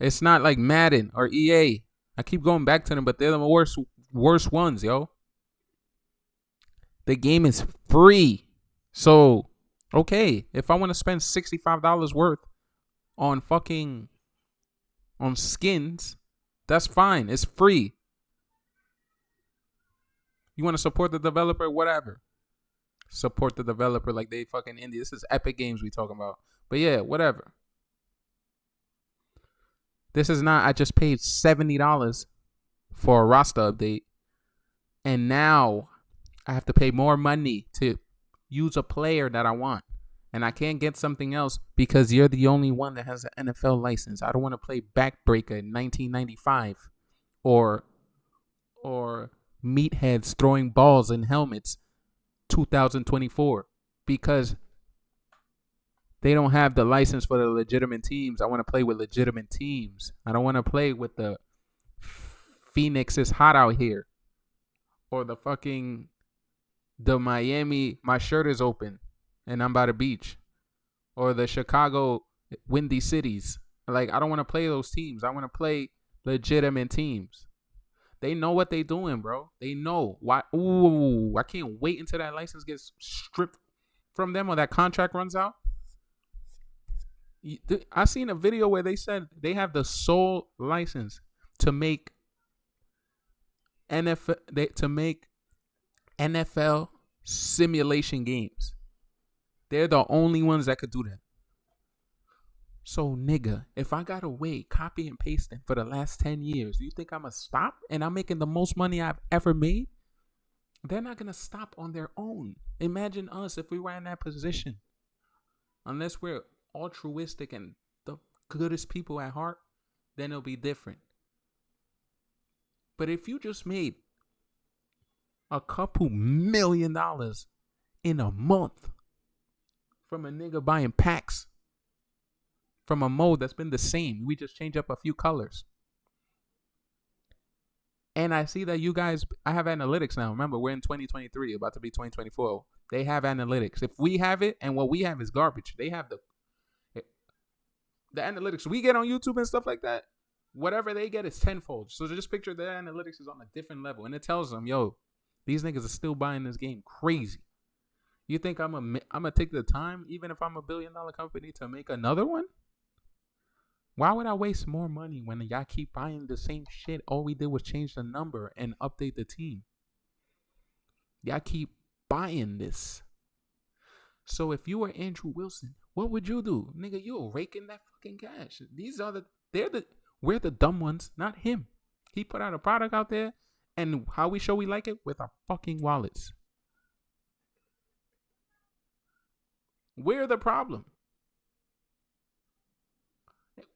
It's not like Madden or EA. I keep going back to them, but they're the worst ones, yo. The game is free. So, okay, if I want to spend $65 worth on skins, that's fine. It's free. You want to support the developer, whatever. Support the developer like they fucking indie. This is Epic Games we talking about. But yeah, whatever. This is not, I just paid $70 for a roster update. And now I have to pay more money to use a player that I want. And I can't get something else because you're the only one that has an NFL license. I don't want to play Backbreaker in 1995 or meatheads throwing balls in helmets 2024 because they don't have the license for the legitimate teams. I want to play with legitimate teams. I don't want to play with the Phoenix is hot out here or the Miami, my shirt is open and I'm by the beach, or the Chicago windy cities. Like, I don't want to play those teams. I want to play legitimate teams. They know what they doing, bro. They know why. Ooh, I can't wait until that license gets stripped from them or that contract runs out. I seen a video where they said they have the sole license to make NFL simulation games. They're the only ones that could do that. So, nigga, if I gotta wait, copy and pasting for the last 10 years, do you think I'm gonna stop? And I'm making the most money I've ever made? They're not gonna stop on their own. Imagine us if we were in that position. Unless we're altruistic and the goodest people at heart, then it'll be different. But if you just made a couple $1 million in a month from a nigga buying packs from a mode that's been the same, we just change up a few colors. And I see that you guys, I have analytics now. Remember, we're in 2023, about to be 2024. They have analytics. If we have it, and what we have is garbage, they have the analytics we get on YouTube and stuff like that. Whatever they get is tenfold. So just picture their analytics is on a different level, and it tells them, yo, these niggas are still buying this game crazy. You think I'm gonna take the time, even if I'm $1 billion company, to make another one? Why would I waste more money when y'all keep buying the same shit? All we did was change the number and update the team. Y'all keep buying this. So if you were Andrew Wilson, what would you do? Nigga, you're raking that fucking cash. We're the dumb ones, not him. He put out a product out there, and how we show we like it? With our fucking wallets. We're the problem.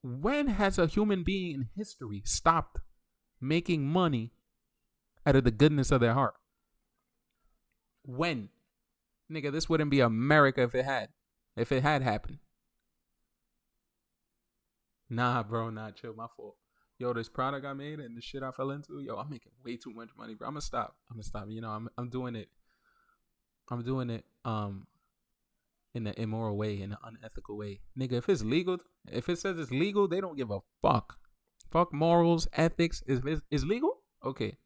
When has a human being in history stopped making money out of the goodness of their heart? When? Nigga, this wouldn't be America if it had happened. Nah, bro, not chill. My fault. Yo, this product I made and the shit I fell into, yo, I'm making way too much money, bro. I'm gonna stop. You know, I'm doing it. In an immoral way, in an unethical way. Nigga, if it's legal, if it says it's legal, they don't give a fuck. Fuck morals, ethics. Is legal? Okay.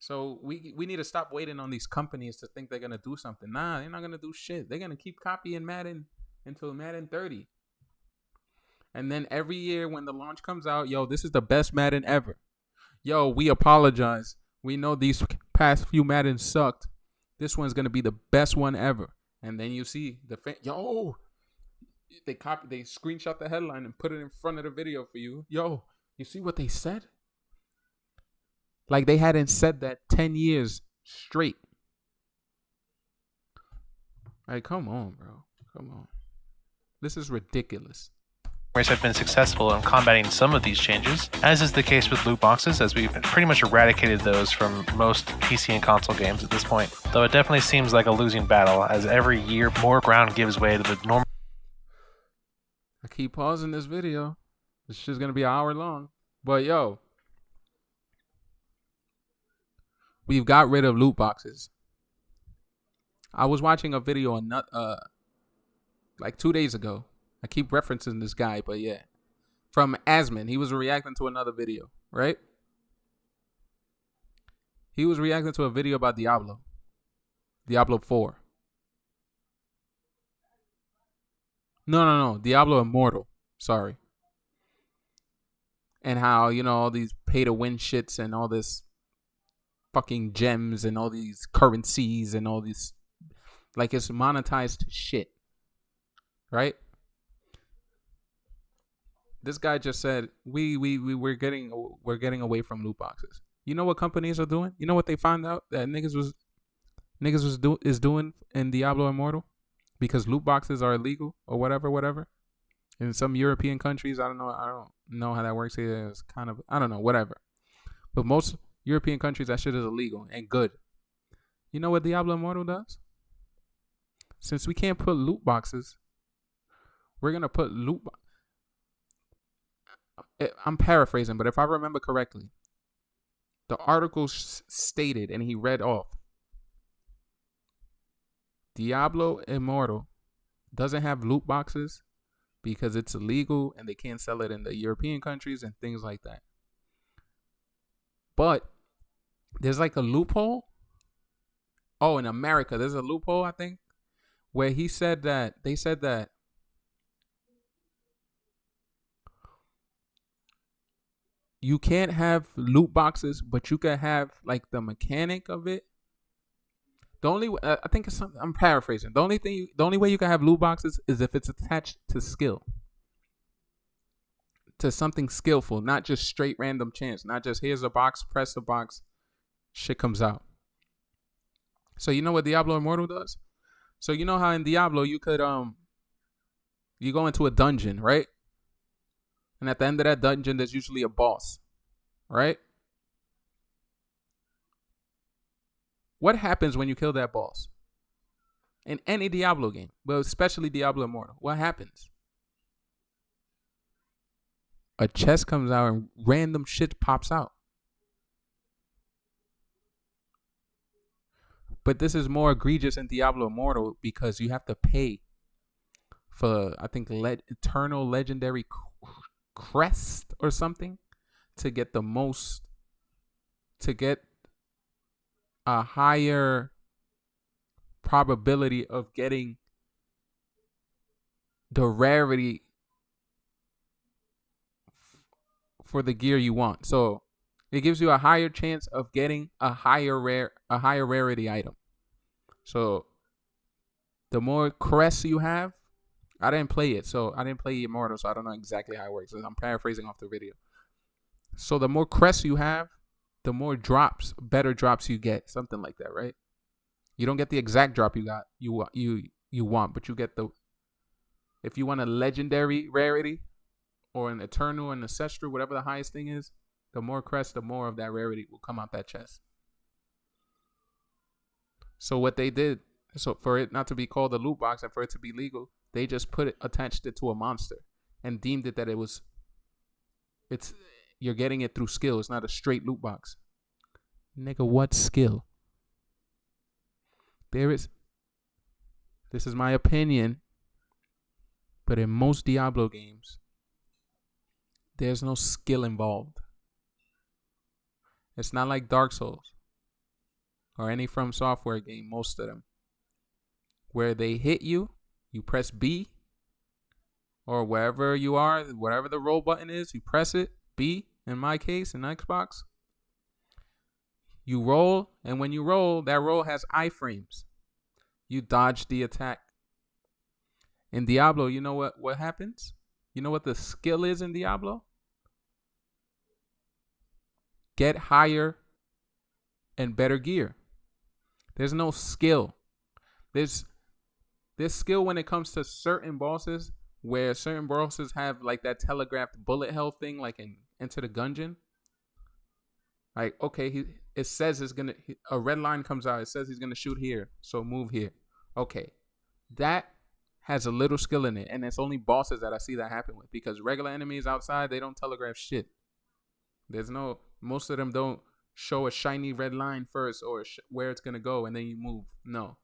So we need to stop waiting on these companies to think they're gonna do something. Nah, they're not gonna do shit. They're gonna keep copying Madden until Madden 30. And then every year when the launch comes out, yo, this is the best Madden ever. Yo, we apologize. We know these past few Maddens sucked. This one's gonna be the best one ever. And then you see they screenshot the headline and put it in front of the video for you. Yo, you see what they said? Like they hadn't said that 10 years straight. Like, come on, bro. Come on. This is ridiculous. Have been successful in combating some of these changes, as is the case with loot boxes, as we've pretty much eradicated those from most PC and console games at this point. Though it definitely seems like a losing battle, as every year more ground gives way to the normal. I keep pausing this video. This shit's gonna be an hour long. But yo, we've got rid of loot boxes. I was watching a video on like 2 days ago. I keep referencing this guy, but yeah. From Asman. He was reacting to another video, right? He was reacting to a video about Diablo. Diablo 4. No. Diablo Immortal. Sorry. And how, you know, all these pay-to-win shits and all this fucking gems and all these currencies and all these... Like, it's monetized shit. Right? This guy just said we're getting away from loot boxes. You know what companies are doing? You know what they found out that niggas is doing in Diablo Immortal? Because loot boxes are illegal or whatever. In some European countries, I don't know how that works here. It's kind of, I don't know, whatever. But most European countries, that shit is illegal and good. You know what Diablo Immortal does? Since we can't put loot boxes, we're gonna put I'm paraphrasing, but if I remember correctly, the article stated, and he read off, Diablo Immortal doesn't have loot boxes because it's illegal and they can't sell it in the European countries and things like that. But there's like a loophole. Oh, in America, there's a loophole, I think, where they said that you can't have loot boxes, but you can have like the mechanic of it. The only I think it's something, I'm paraphrasing. The only way you can have loot boxes is if it's attached to skill, to something skillful, not just straight random chance, not just here's a box, press the box, shit comes out. So you know what Diablo Immortal does? So you know how in Diablo you could you go into a dungeon, right? And at the end of that dungeon, there's usually a boss, right? What happens when you kill that boss? In any Diablo game, but especially Diablo Immortal, what happens? A chest comes out and random shit pops out. But this is more egregious in Diablo Immortal because you have to pay for, I think, Eternal Legendary Crest or something to get a higher probability of getting the rarity for the gear you want. So it gives you a higher chance of getting a higher rarity item. So the more crests you have, I didn't play it, so I didn't play Immortal, so I don't know exactly how it works. I'm paraphrasing off the video. So the more crests you have, the more better drops you get, something like that, right? You don't get the exact drop you want, but you get if you want a legendary rarity or an eternal and ancestral, whatever the highest thing is, the more crests, the more of that rarity will come out that chest. So what they did, so for it not to be called a loot box and for it to be legal, they just attached it to a monster and deemed it that you're getting it through skill. It's not a straight loot box. Nigga, what skill? This is my opinion, but in most Diablo games, there's no skill involved. It's not like Dark Souls or any From Software game, most of them, where they hit you, you press B, or wherever you are, whatever the roll button is, you press it, B, in my case, in Xbox. You roll, and when you roll, that roll has iframes. You dodge the attack. In Diablo, you know what happens? You know what the skill is in Diablo? Get higher and better gear. There's no skill. There's skill when it comes to certain bosses, where certain bosses have like that telegraphed bullet hell thing, like in Enter the Gungeon. Like, okay, it says a red line comes out. It says he's gonna shoot here, so move here. Okay, that has a little skill in it, and it's only bosses that I see that happen with, because regular enemies outside, they don't telegraph shit. Most of them don't show a shiny red line first or where it's gonna go, and then you move. No.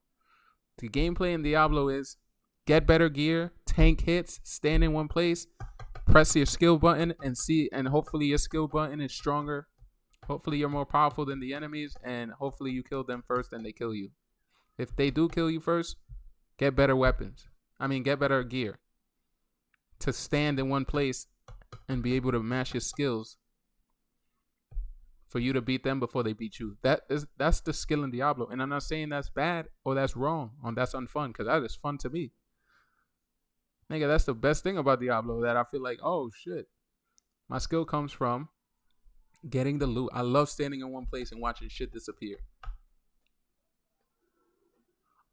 The gameplay in Diablo is get better gear, tank hits, stand in one place, press your skill button, and hopefully your skill button is stronger. Hopefully you're more powerful than the enemies, and hopefully you kill them first and they kill you. If they do kill you first, get better get better gear to stand in one place and be able to mash your skills for you to beat them before they beat you. That's the skill in Diablo. And I'm not saying that's bad or that's wrong or that's unfun, because that is fun to me. Nigga, that's the best thing about Diablo, that I feel like, oh shit, my skill comes from getting the loot. I love standing in one place and watching shit disappear.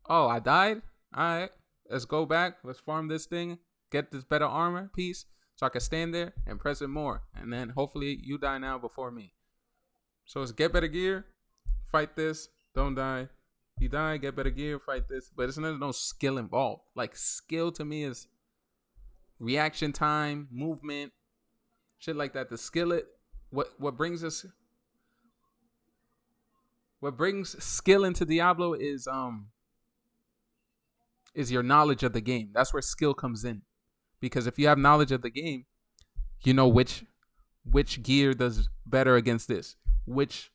Oh, I died? Alright, let's go back. Let's farm this thing. Get this better armor piece so I can stand there and press it more. And then hopefully you die now before me. So it's get better gear, fight this, don't die. You die, get better gear, fight this. But there's no skill involved. Like, skill to me is reaction time, movement, shit like that. The skill, what brings skill into Diablo is your knowledge of the game. That's where skill comes in. Because if you have knowledge of the game, you know which gear does better against this, which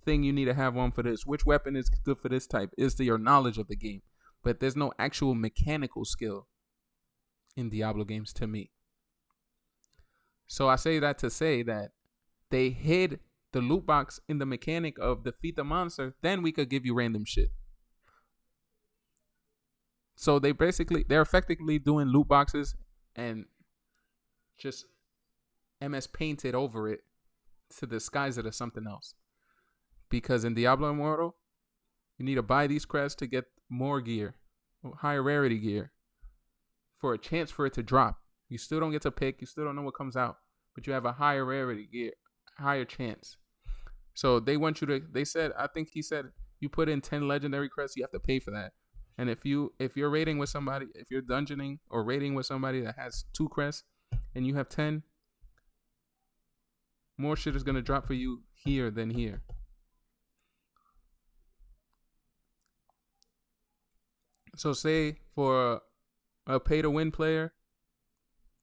thing you need to have on for this, which weapon is good for this type, is your knowledge of the game. But there's no actual mechanical skill in Diablo games to me. So I say that to say that they hid the loot box in the mechanic of defeat the monster, then we could give you random shit. So they're effectively doing loot boxes and just MS painted over it to disguise it as something else. Because in Diablo Immortal, you need to buy these crests to get more gear, higher rarity gear, for a chance for it to drop. You still don't get to pick. You still don't know what comes out, but you have a higher rarity gear, higher chance. So they want you to. They said, I think he said, you put in 10 legendary crests, you have to pay for that. And if you're raiding with somebody, if you're dungeoning or raiding with somebody that has 2 crests, and you have 10, more shit is gonna drop for you here than here. So say for a pay to win player,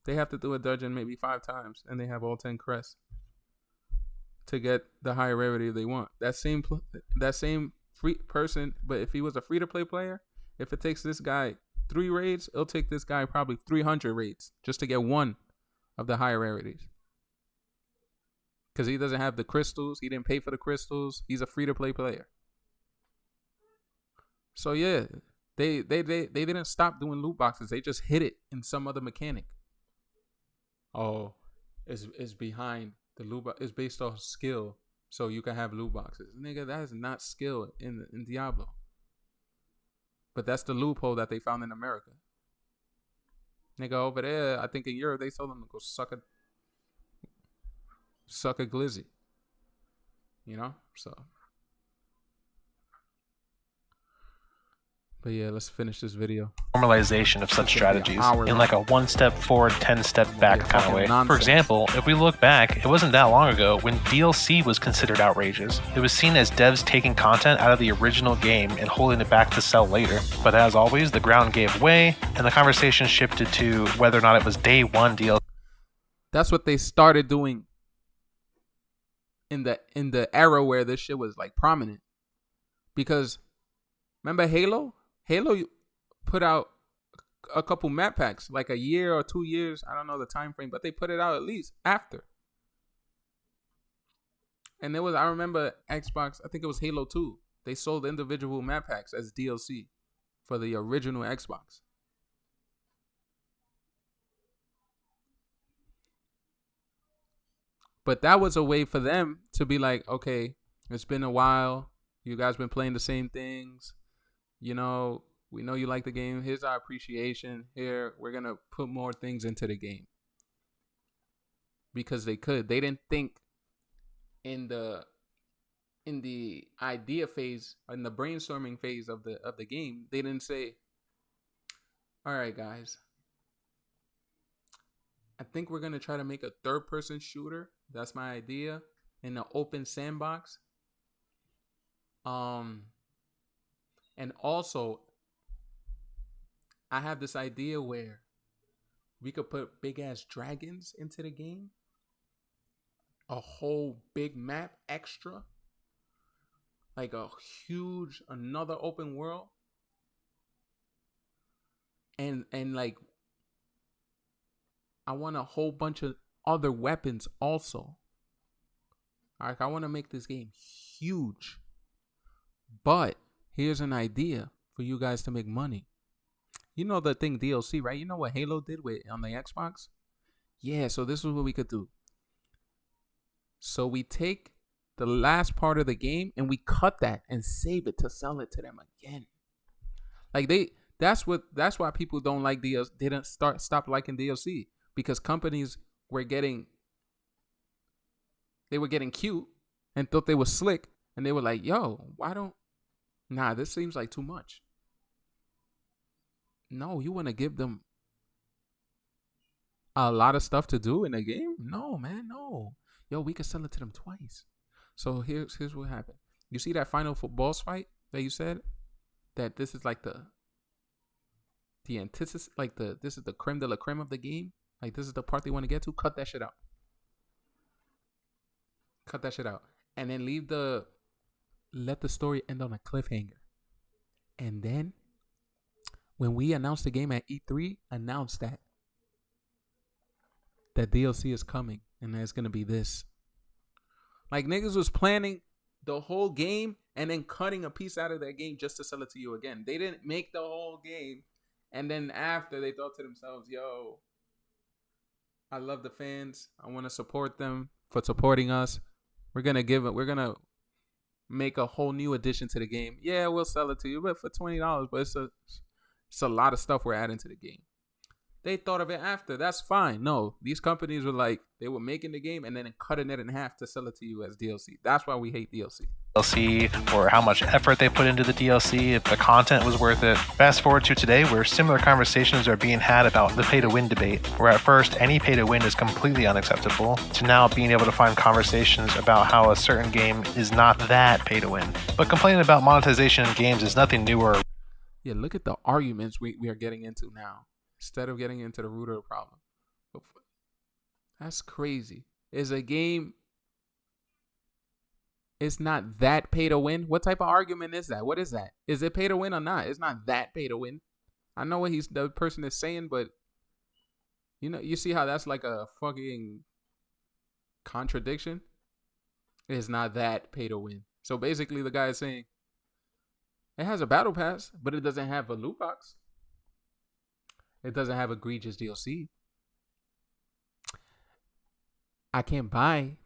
they have to do a dungeon maybe 5 times, and they have all 10 crests to get the higher rarity they want. That same free person, but if he was a free to play player, if it takes this guy 3 raids, it'll take this guy probably 300 raids just to get one of the higher rarities. Because he doesn't have the crystals, he didn't pay for the crystals. He's a free to play player. So yeah, they didn't stop doing loot boxes. They just hid it in some other mechanic. Oh, it's behind the loot box. It's based off skill, so you can have loot boxes. Nigga, that is not skill in Diablo. But that's the loophole that they found in America. Nigga, over there, I think in Europe they told them to go suck a glizzy. You know, so. But yeah, let's finish this video. Normalization of such strategies in like a 1 step forward, 10 step back kind of way. Nonsense. For example, if we look back, it wasn't that long ago when DLC was considered outrageous. It was seen as devs taking content out of the original game and holding it back to sell later. But as always, the ground gave way and the conversation shifted to whether or not it was day 1 DLC. That's what they started doing in the era where this shit was like prominent. Because remember Halo? Halo put out a couple map packs, like a year or 2 years. I don't know the time frame, but they put it out at least after. And there was, I remember Xbox, I think it was Halo 2. They sold individual map packs as DLC for the original Xbox. But that was a way for them to be like, okay, it's been a while. You guys been playing the same things. You know, we know you like the game. Here's our appreciation. Here, we're going to put more things into the game. Because they could. They didn't think in the idea phase, in the brainstorming phase of the game, they didn't say, all right, guys, I think we're going to try to make a third-person shooter. That's my idea. In an open sandbox. And also, I have this idea where we could put big-ass dragons into the game. A whole big map extra. Like a huge, another open world. And like, I want a whole bunch of other weapons also. Like, I want to make this game huge. But here's an idea for you guys to make money. You know the thing DLC, right? You know what Halo did on the Xbox? Yeah, so this is what we could do. So we take the last part of the game and we cut that and save it to sell it to them again. Like that's why people don't like DLC. They didn't stop liking DLC because companies were getting cute and thought they were slick, and they were like, "Yo, why don't? Nah, this seems like too much." No, you want to give them a lot of stuff to do in a game? No, man, no. Yo, we could sell it to them twice. So here's what happened. You see that final boss fight that you said that this is like the antithesis, like this is the creme de la creme of the game. Like this is the part they want to get to. Cut that shit out. Cut that shit out, and then let the story end on a cliffhanger. And then when we announced the game at E3, announce that DLC is coming and it's gonna be this. Like niggas was planning the whole game and then cutting a piece out of that game just to sell it to you again. They didn't make the whole game, and then after they thought to themselves, "Yo, I love the fans. I want to support them for supporting us. We're gonna make a whole new addition to the game. Yeah, we'll sell it to you, but for $20. But it's a lot of stuff we're adding to the game." They thought of it after. That's fine. No, these companies were like, they were making the game and then cutting it in half to sell it to you as DLC. That's why we hate DLC. Or how much effort they put into the DLC, if the content was worth it. Fast forward to today, where similar conversations are being had about the pay-to-win debate, where at first any pay-to-win is completely unacceptable, to now being able to find conversations about how a certain game is not that pay-to-win. But complaining about monetization in games is nothing new or... Yeah, look at the arguments we are getting into now, instead of getting into the root of the problem. That's crazy. Is a game... It's not that pay to win. What type of argument is that? What is that? Is it pay to win or not? It's not that pay to win. I know what the person is saying, but you see how that's like a fucking contradiction? It's not that pay to win. So basically the guy is saying it has a battle pass, but it doesn't have a loot box. It doesn't have egregious DLC. I can't buy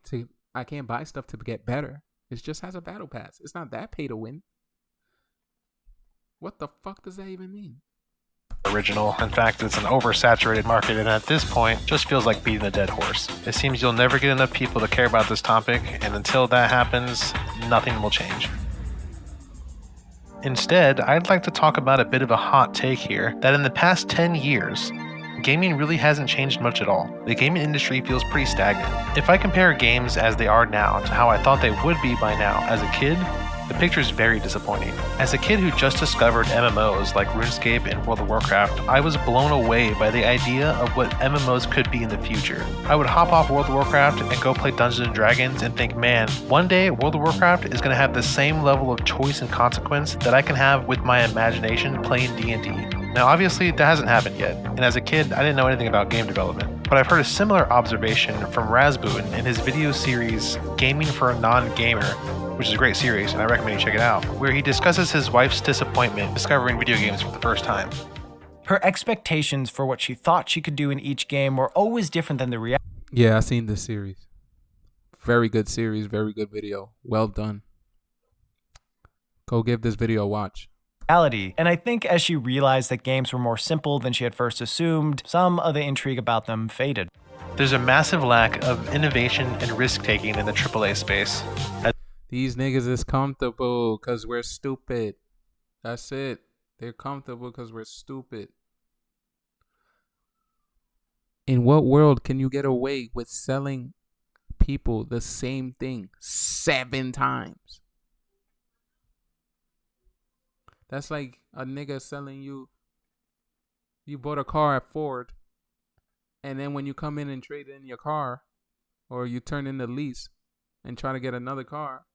stuff to get better. It just has a battle pass. It's not that pay to win. What the fuck does that even mean? Original. In fact, it's an oversaturated market, and at this point, just feels like beating a dead horse. It seems you'll never get enough people to care about this topic, and until that happens, nothing will change. Instead, I'd like to talk about a bit of a hot take here, that in the past 10 years, gaming really hasn't changed much at all. The gaming industry feels pretty stagnant. If I compare games as they are now to how I thought they would be by now as a kid, the picture is very disappointing. As a kid who just discovered MMOs like RuneScape and World of Warcraft, I was blown away by the idea of what MMOs could be in the future. I would hop off World of Warcraft and go play Dungeons & Dragons and think, man, one day World of Warcraft is going to have the same level of choice and consequence that I can have with my imagination playing D&D. Now obviously that hasn't happened yet, and as a kid I didn't know anything about game development, but I've heard a similar observation from Razboon in his video series Gaming for a Non-Gamer, which is a great series and I recommend you check it out, where he discusses his wife's disappointment discovering video games for the first time. Her expectations for what she thought she could do in each game were always different than the reality. Yeah, I've seen this series. Very good series, very good video. Well done. Go give this video a watch. And I think as she realized that games were more simple than she had first assumed, some of the intrigue about them faded. There's a massive lack of innovation and risk-taking in the AAA space. These niggas is comfortable because we're stupid. That's it. They're comfortable because we're stupid. In what world can you get away with selling people the same thing 7 times? That's like a nigga selling you bought a car at Ford, and then when you come in and trade in your car, or you turn in the lease and try to get another car,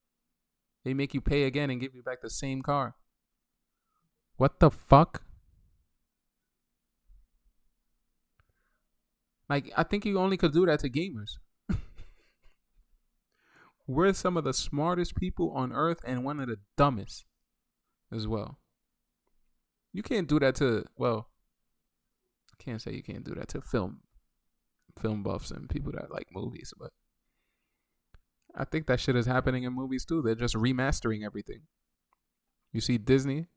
they make you pay again and give you back the same car. What the fuck? Like, I think you only could do that to gamers. We're some of the smartest people on earth and one of the dumbest as well. You can't do that to, well, I can't say you can't do that to film buffs and people that like movies, but I think that shit is happening in movies too. They're just remastering everything. You see Disney,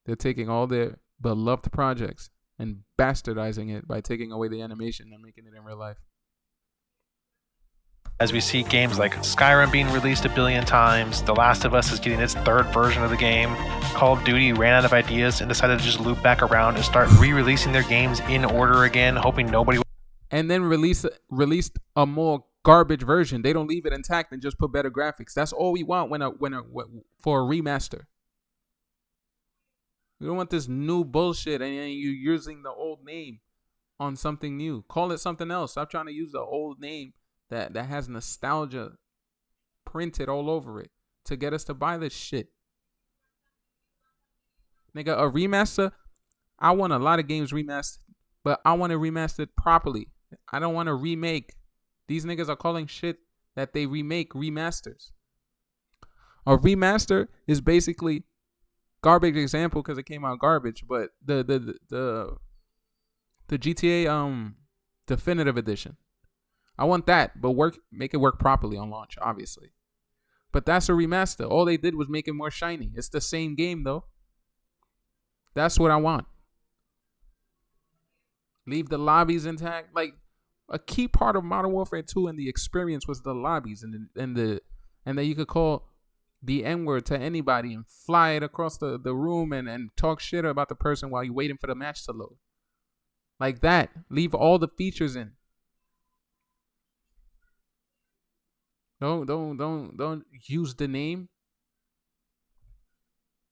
they're taking all their beloved projects and bastardizing it by taking away the animation and making it in real life. As we see games like Skyrim being released a billion times, The Last of Us is getting its third version of the game, Call of Duty ran out of ideas and decided to just loop back around and start re-releasing their games in order again, hoping nobody would. And then released a more garbage version. They don't leave it intact and just put better graphics. That's all we want for a remaster. We don't want this new bullshit and you're using the old name on something new. Call it something else. Stop trying to use the old name that has nostalgia printed all over it to get us to buy this shit. Nigga, a remaster, I want a lot of games remastered, but I want it remastered properly. I don't want to remake. These niggas are calling shit that they remake remasters. A remaster is basically garbage example because it came out garbage, but the GTA definitive edition. I want that, but make it work properly on launch, obviously. But that's a remaster. All they did was make it more shiny. It's the same game though. That's what I want. Leave the lobbies intact. Like a key part of Modern Warfare 2 and the experience was the lobbies and that you could call the N-word to anybody and fly it across the room and talk shit about the person while you're waiting for the match to load. Like that. Leave all the features in. Don't use the name.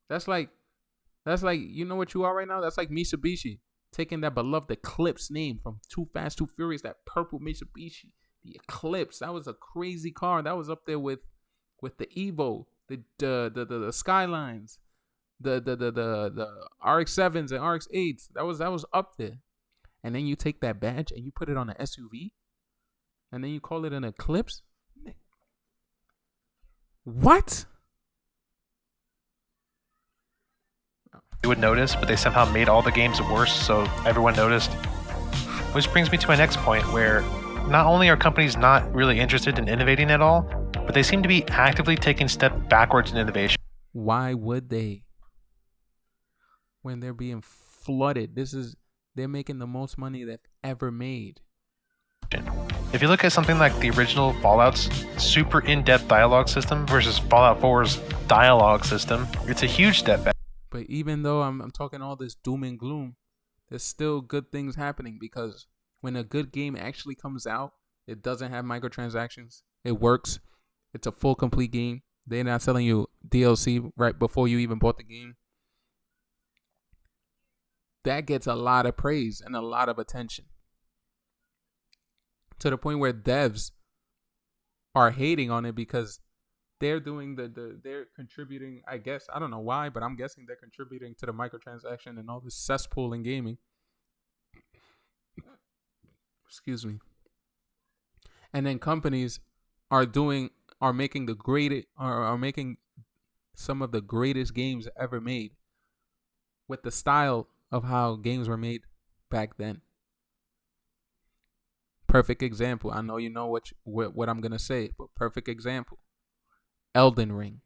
That's like you know what you are right now? That's like Mitsubishi taking that beloved Eclipse name from Too Fast, Too Furious, that purple Mitsubishi, the Eclipse. That was a crazy car. That was up there with the Evo, the Skylines, the RX-7s and RX-8s. That was up there. And then you take that badge and you put it on an SUV, and then you call it an Eclipse. What? You would notice, but they somehow made all the games worse, so everyone noticed. Which brings me to my next point, where not only are companies not really interested in innovating at all, but they seem to be actively taking steps backwards in innovation. Why would they? When they're being flooded, they're making the most money they've ever made. If you look at something like the original Fallout's super in-depth dialogue system versus Fallout 4's dialogue system, it's a huge step back. But even though I'm talking all this doom and gloom, there's still good things happening, because when a good game actually comes out, it doesn't have microtransactions. It works. It's a full complete game. They're not selling you DLC right before you even bought the game. That gets a lot of praise and a lot of attention. To the point where devs are hating on it because they're doing they're contributing, I guess. I don't know why, but I'm guessing they're contributing to the microtransaction and all this cesspool in gaming. Excuse me. And then companies are making some of the greatest games ever made with the style of how games were made back then. Perfect example. I know you know what I'm gonna say, but perfect example. Elden Ring.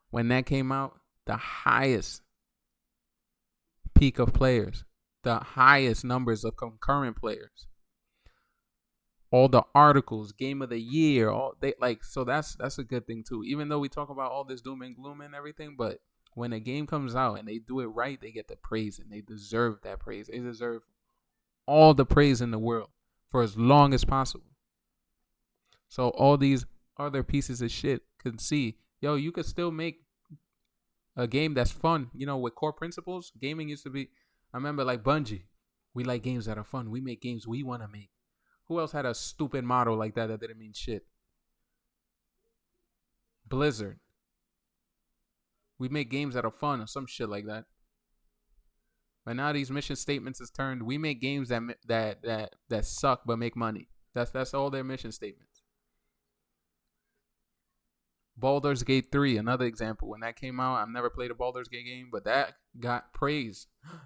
When that came out, the highest peak of players, the highest numbers of concurrent players, all the articles, game of the year, so that's a good thing too. Even though we talk about all this doom and gloom and everything, but when a game comes out and they do it right, they get the praise, and they deserve that praise. They deserve all the praise in the world for as long as possible. So all these other pieces of shit can see, yo, you could still make a game that's fun, with core principles. Gaming used to be, I remember like Bungie, we like games that are fun. We make games we want to make. Who else had a stupid motto like that didn't mean shit? Blizzard. We make games that are fun or some shit like that. But now these mission statements is turned. We make games that suck but make money. That's all their mission statements. Baldur's Gate 3, another example. When that came out, I've never played a Baldur's Gate game, but that got praise.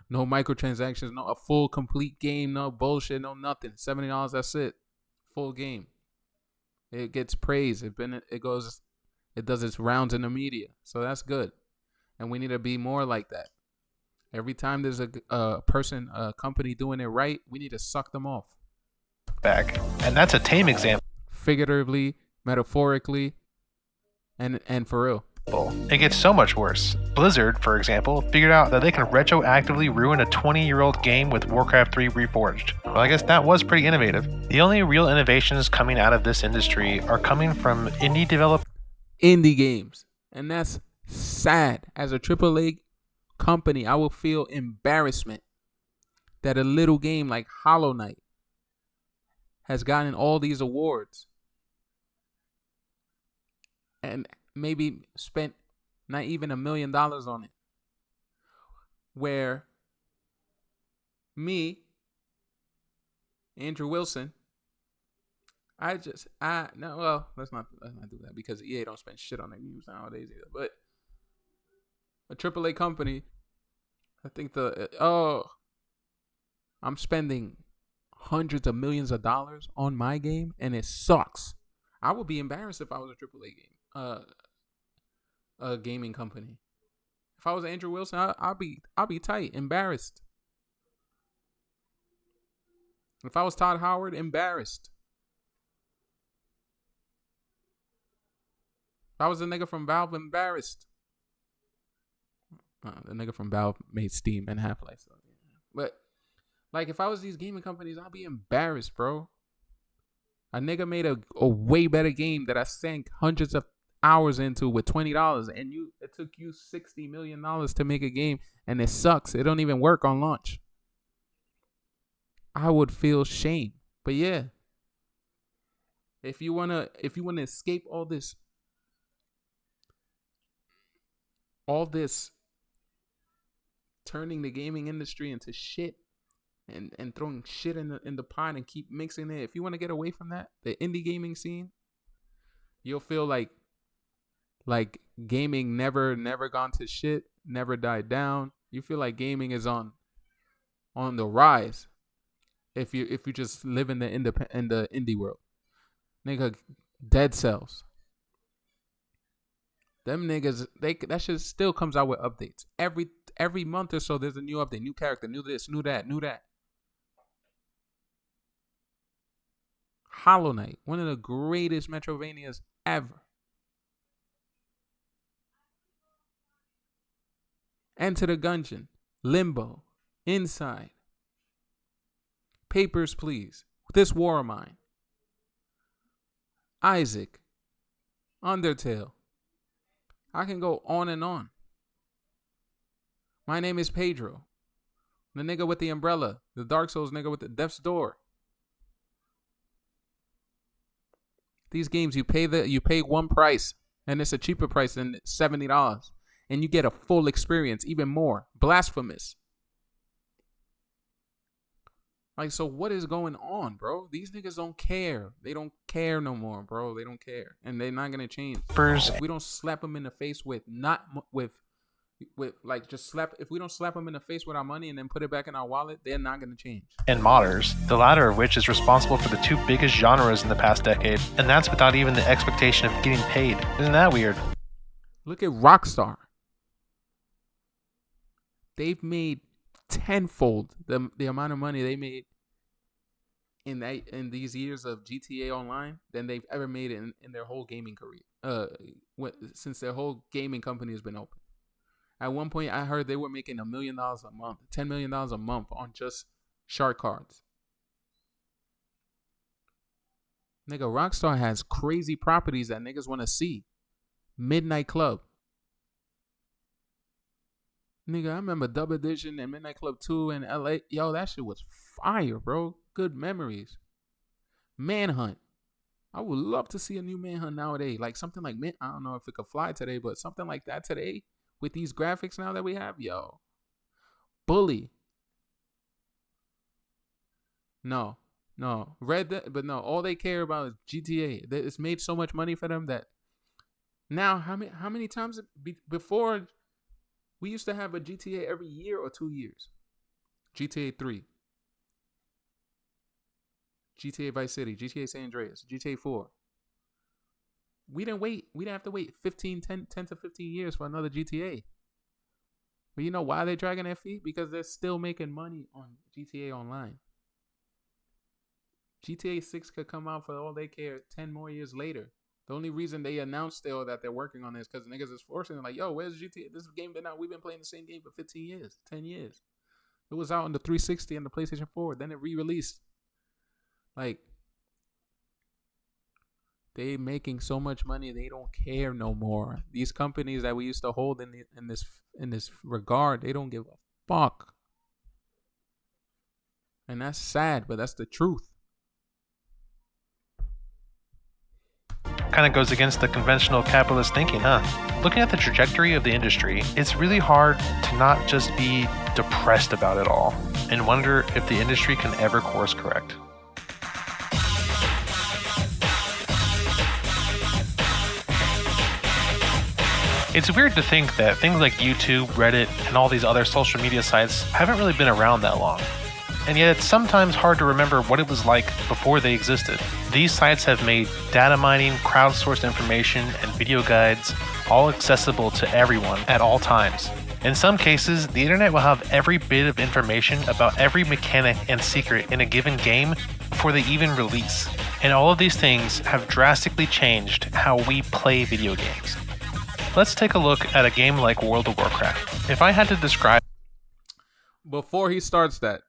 No microtransactions, a full complete game, no bullshit, no nothing. $70, that's it. Full game. It gets praise. It does its rounds in the media. So that's good. And we need to be more like that. Every time there's a company doing it right, we need to suck them off. Back. And that's a tame example. figuratively, metaphorically, and for real. It gets so much worse. Blizzard, for example, figured out that they can retroactively ruin a 20-year-old game with Warcraft 3 Reforged. Well, I guess that was pretty innovative. The only real innovations coming out of this industry are coming from indie games. And that's sad. As a AAA company, I will feel embarrassment that a little game like Hollow Knight has gotten all these awards and maybe spent not even $1 million on it. Where me, Andrew Wilson, let's not do that because EA don't spend shit on their games nowadays either. But a AAA company, I think I'm spending hundreds of millions of dollars on my game and it sucks. I would be embarrassed if I was a AAA game, a gaming company. If I was Andrew Wilson, I'll be tight, embarrassed. If I was Todd Howard, embarrassed. If I was the nigga from Valve, embarrassed. The nigga from Valve made Steam and Half-Life. So, yeah. But, like, if I was these gaming companies, I'd be embarrassed, bro. A nigga made a way better game that I sank hundreds of hours into with $20, and it took you $60 million to make a game, and it sucks. It don't even work on launch. I would feel shame. But yeah, if you wanna escape all this turning the gaming industry into shit and throwing shit in the pot and keep mixing it, if you want to get away from that, the indie gaming scene, you'll feel like gaming never gone to shit, never died down. You feel like gaming is on the rise. If you just live in the indie world, nigga, Dead Cells. Them niggas, that shit still comes out with updates every month or so. There's a new update, new character, new this, new that. Hollow Knight, one of the greatest Metrovanias ever. Enter the Gungeon, Limbo, Inside, Papers, Please, This War of Mine, Isaac, Undertale. I can go on and on. My Name is Pedro, the nigga with the umbrella, the Dark Souls nigga with the Death's Door. These games, you pay one price, and it's a cheaper price than $70, and you get a full experience, even more. Blasphemous. Like, so what is going on, bro? These niggas don't care. They don't care no more, bro. They don't care, and they're not gonna change. If we don't slap them in the face if we don't slap them in the face with our money and then put it back in our wallet, they're not gonna change. And modders, the latter of which is responsible for the two biggest genres in the past decade, and that's without even the expectation of getting paid. Isn't that weird? Look at Rockstar. They've made tenfold the amount of money they made in these years of GTA Online than they've ever made in their whole gaming career. Since their whole gaming company has been open. At one point, I heard they were making $1 million a month, $10 million a month on just shark cards. Nigga, Rockstar has crazy properties that niggas want to see. Midnight Club. Nigga, I remember Dub Edition and Midnight Club 2 in LA. Yo, that shit was fire, bro. Good memories. Manhunt. I would love to see a new Manhunt nowadays. Like something like, I don't know if it could fly today, but something like that today with these graphics now that we have. Yo. Bully. No. Red Dead, but no. All they care about is GTA. It's made so much money for them that now, how many times before... We used to have a GTA every year or 2 years. GTA 3. GTA Vice City. GTA San Andreas. GTA 4. We didn't wait. We didn't have to wait 10 to 15 years for another GTA. But you know why they're dragging their feet? Because they're still making money on GTA Online. GTA 6 could come out for all they care 10 more years later. The only reason they announced still that they're working on this because niggas is forcing it. Like, yo, where's GTA? This game been out. We've been playing the same game for 15 years, 10 years. It was out on the 360 and the PlayStation 4. Then it re-released. Like, they making so much money they don't care no more. These companies that we used to hold in this regard, they don't give a fuck. And that's sad, but that's the truth. Kind of goes against the conventional capitalist thinking, huh? Looking at the trajectory of the industry, it's really hard to not just be depressed about it all and wonder if the industry can ever course correct. It's weird to think that things like YouTube, Reddit, and all these other social media sites haven't really been around that long. And yet it's sometimes hard to remember what it was like before they existed. These sites have made data mining, crowdsourced information, and video guides all accessible to everyone at all times. In some cases, the internet will have every bit of information about every mechanic and secret in a given game before they even release. And all of these things have drastically changed how we play video games. Let's take a look at a game like World of Warcraft. If I had to describe... Before he starts that,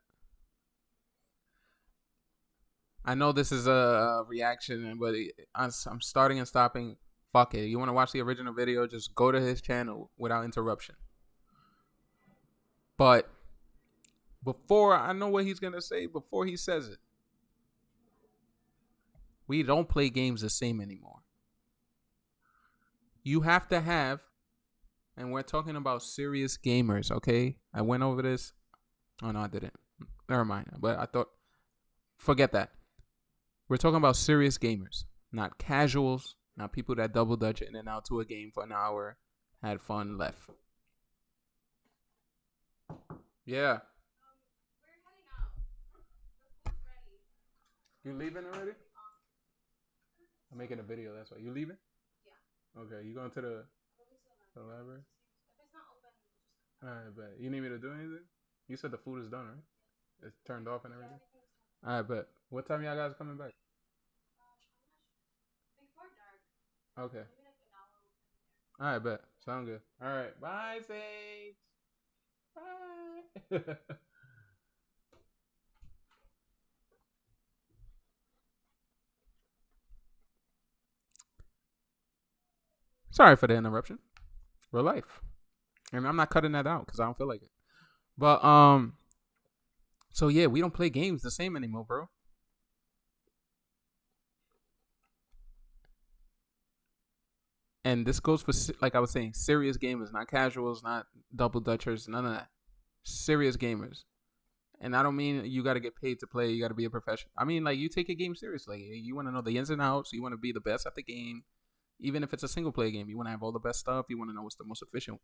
I know this is a reaction, but I'm starting and stopping. Fuck it. You want to watch the original video? Just go to his channel without interruption. But before I know what he's going to say, before he says it, we don't play games the same anymore. You have to have, and we're talking about serious gamers, okay? I went over this. Oh, no, I didn't. Never mind. But I thought, forget that. We're talking about serious gamers, not casuals, not people that double dutch in and out to a game for an hour, had fun, left. Yeah. We're heading out. We're ready. You leaving already? I'm making a video, that's why. You leaving? Yeah. Okay, you going to the library? If it's not open, we'll just... Alright, bet. You need me to do anything? You said the food is done, right? It's turned off and everything? Everything's done. Alright, bet. What time y'all guys coming back? Before dark. Okay. Maybe like an hour. Alright, bet. Sound good. Alright. Bye, Sage. Bye. Sorry for the interruption. Real life. And I'm not cutting that out because I don't feel like it. But so yeah, we don't play games the same anymore, bro. And this goes for, like I was saying, serious gamers, not casuals, not double dutchers, none of that. Serious gamers. And I don't mean you got to get paid to play. You got to be a professional. I mean, like, you take a game seriously. You want to know the ins and outs. You want to be the best at the game. Even if it's a single player game, you want to have all the best stuff. You want to know what's the most efficient.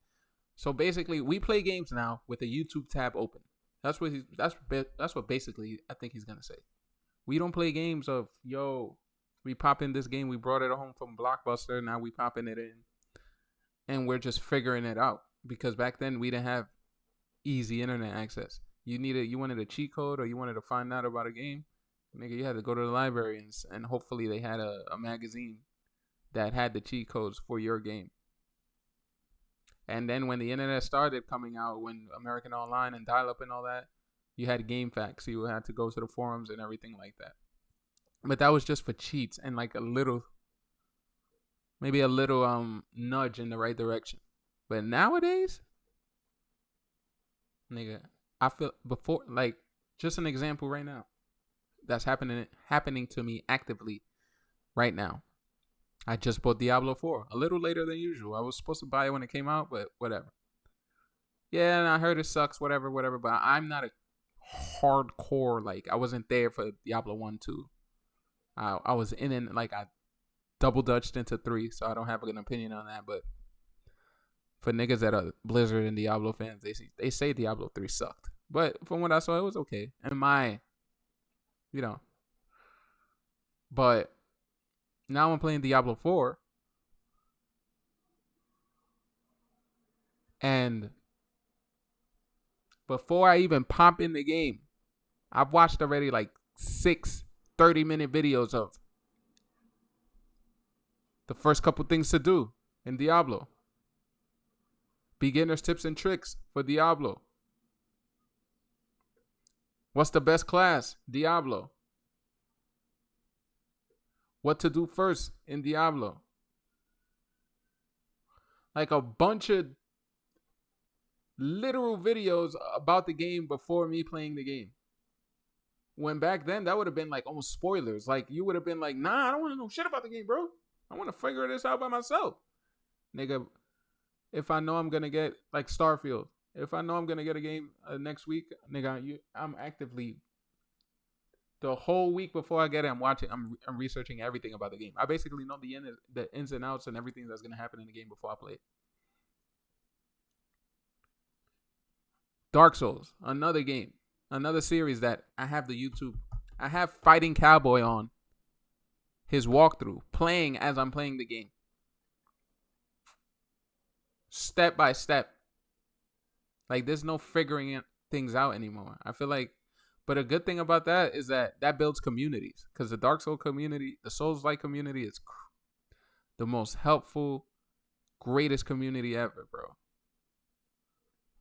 So basically, we play games now with a YouTube tab open. That's what basically I think he's gonna say. We don't play games of, yo, we pop in this game, we brought it home from Blockbuster, now we popping it in, and we're just figuring it out. Because back then we didn't have easy internet access. You wanted a cheat code or you wanted to find out about a game, nigga, you had to go to the library and hopefully they had a magazine that had the cheat codes for your game. And then when the internet started coming out, when American Online and dial-up and all that, you had GameFAQs. You had to go to the forums and everything like that. But that was just for cheats and like maybe a little nudge in the right direction. But nowadays, nigga, I feel before, like, just an example right now that's happening to me actively right now. I just bought Diablo 4 a little later than usual. I was supposed to buy it when it came out, but whatever. Yeah, and I heard it sucks, whatever. But I'm not a hardcore, like, I wasn't there for Diablo 1, 2. I was in and, like, I double dutched into 3, so I don't have an opinion on that. But for niggas that are Blizzard and Diablo fans, they say Diablo 3 sucked. But from what I saw, it was okay. And but now I'm playing Diablo 4. And before I even pop in the game, I've watched already like 6 30-minute videos of. The first couple things to do in Diablo. Beginner's tips and tricks for Diablo. What's the best class? Diablo. What to do first in Diablo. Like a bunch of literal videos about the game before me playing the game. When back then, that would have been like almost spoilers. Like, you would have been like, nah, I don't want to know shit about the game, bro. I want to figure this out by myself. Nigga, if I know I'm going to get, like Starfield, if I know I'm going to get a game next week, nigga, I'm actively, the whole week before I get it, I'm researching everything about the game. I basically know the ins and outs and everything that's going to happen in the game before I play it. Dark Souls, another game. Another series that I have the YouTube. I have Fighting Cowboy on his walkthrough, playing as I'm playing the game. Step by step. Like, there's no figuring things out anymore. I feel like, but a good thing about that is that builds communities. Because the Dark Souls community, the Souls-like community is the most helpful, greatest community ever, bro.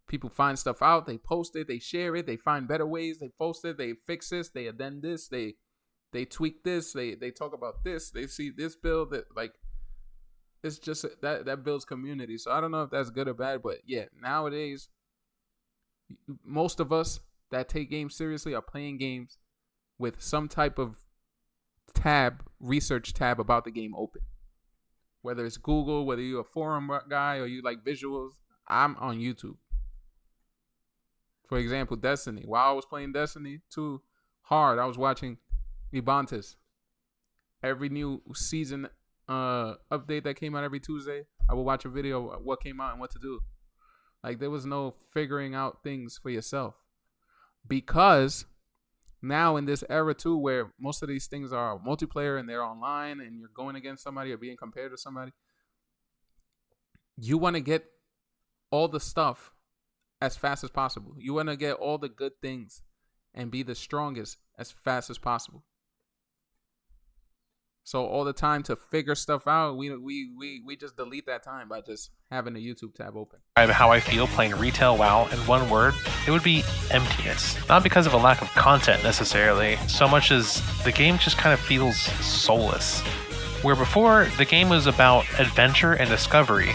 People find stuff out, they post it, they share it, they find better ways, they post it, they fix this, they addend this, they tweak this, they talk about this, they see this build that, like, it's just that builds community. So I don't know if that's good or bad, but yeah, nowadays most of us that take games seriously are playing games with some type of research tab about the game open. Whether it's Google, whether you're a forum guy or you like visuals, I'm on YouTube. For example, Destiny. While I was playing Destiny 2 hard, I was watching Ibantis. Every new season update that came out every Tuesday, I would watch a video of what came out and what to do. Like, there was no figuring out things for yourself. Because now in this era too, where most of these things are multiplayer and they're online and you're going against somebody or being compared to somebody, you want to get all the stuff as fast as possible. You want to get all the good things and be the strongest as fast as possible. So all the time to figure stuff out, we just delete that time by just having a YouTube tab open. How I feel playing retail WoW in one word, it would be emptiness. Not because of a lack of content necessarily, so much as the game just kind of feels soulless. Where before, the game was about adventure and discovery,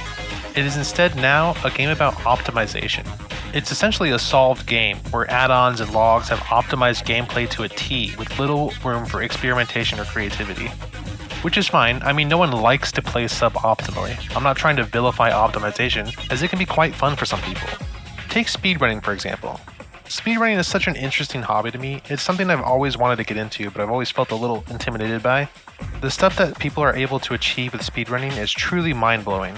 it is instead now a game about optimization. It's essentially a solved game where add-ons and logs have optimized gameplay to a T with little room for experimentation or creativity. Which is fine. I mean, no one likes to play suboptimally. I'm not trying to vilify optimization, as it can be quite fun for some people. Take speedrunning, for example. Speedrunning is such an interesting hobby to me. It's something I've always wanted to get into, but I've always felt a little intimidated by. The stuff that people are able to achieve with speedrunning is truly mind-blowing.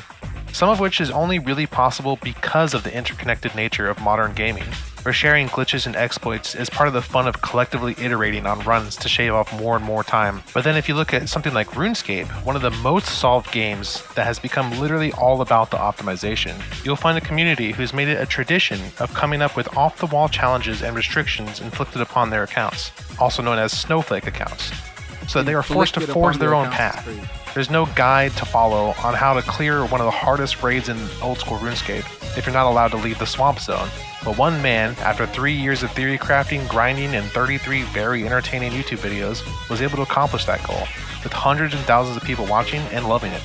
Some of which is only really possible because of the interconnected nature of modern gaming, where sharing glitches and exploits is part of the fun of collectively iterating on runs to shave off more and more time. But then if you look at something like RuneScape, one of the most solved games that has become literally all about the optimization, you'll find a community who's made it a tradition of coming up with off-the-wall challenges and restrictions inflicted upon their accounts, also known as snowflake accounts, so that they are forced to forge their own path. There's no guide to follow on how to clear one of the hardest raids in old school RuneScape if you're not allowed to leave the swamp zone. But one man, after 3 years of theory crafting, grinding, and 33 very entertaining YouTube videos, was able to accomplish that goal, with hundreds and thousands of people watching and loving it.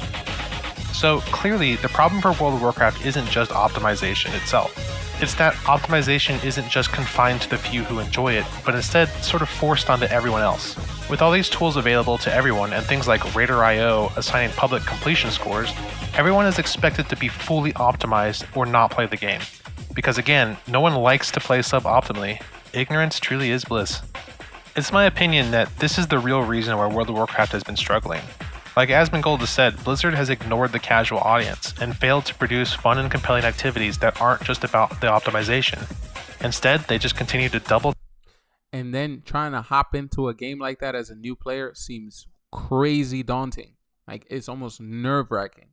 So clearly, the problem for World of Warcraft isn't just optimization itself. It's that optimization isn't just confined to the few who enjoy it, but instead sort of forced onto everyone else. With all these tools available to everyone and things like Raider.io assigning public completion scores, everyone is expected to be fully optimized or not play the game. Because again, no one likes to play suboptimally. Ignorance truly is bliss. It's my opinion that this is the real reason why World of Warcraft has been struggling. Like Asmongold has said, Blizzard has ignored the casual audience and failed to produce fun and compelling activities that aren't just about the optimization. Instead, they just continue to double. And then trying to hop into a game like that as a new player seems crazy daunting. Like, it's almost nerve-wracking,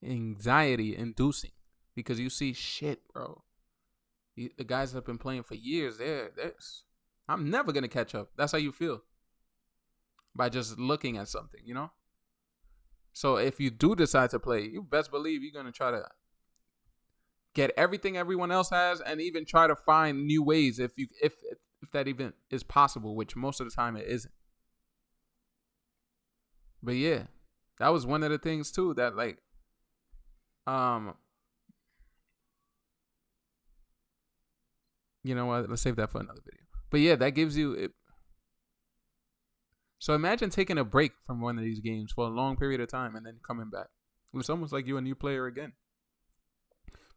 anxiety-inducing, because you see shit, bro. The guys that have been playing for years, I'm never going to catch up. That's how you feel. by just looking at something, you know? So if you do decide to play, you best believe you're going to try to get everything everyone else has and even try to find new ways if that even is possible, which most of the time it isn't. But yeah, that was one of the things too that like you know what, let's save that for another video. But yeah, that gives you it. So imagine taking a break from one of these games for a long period of time and then coming back. It's almost like you're a new player again.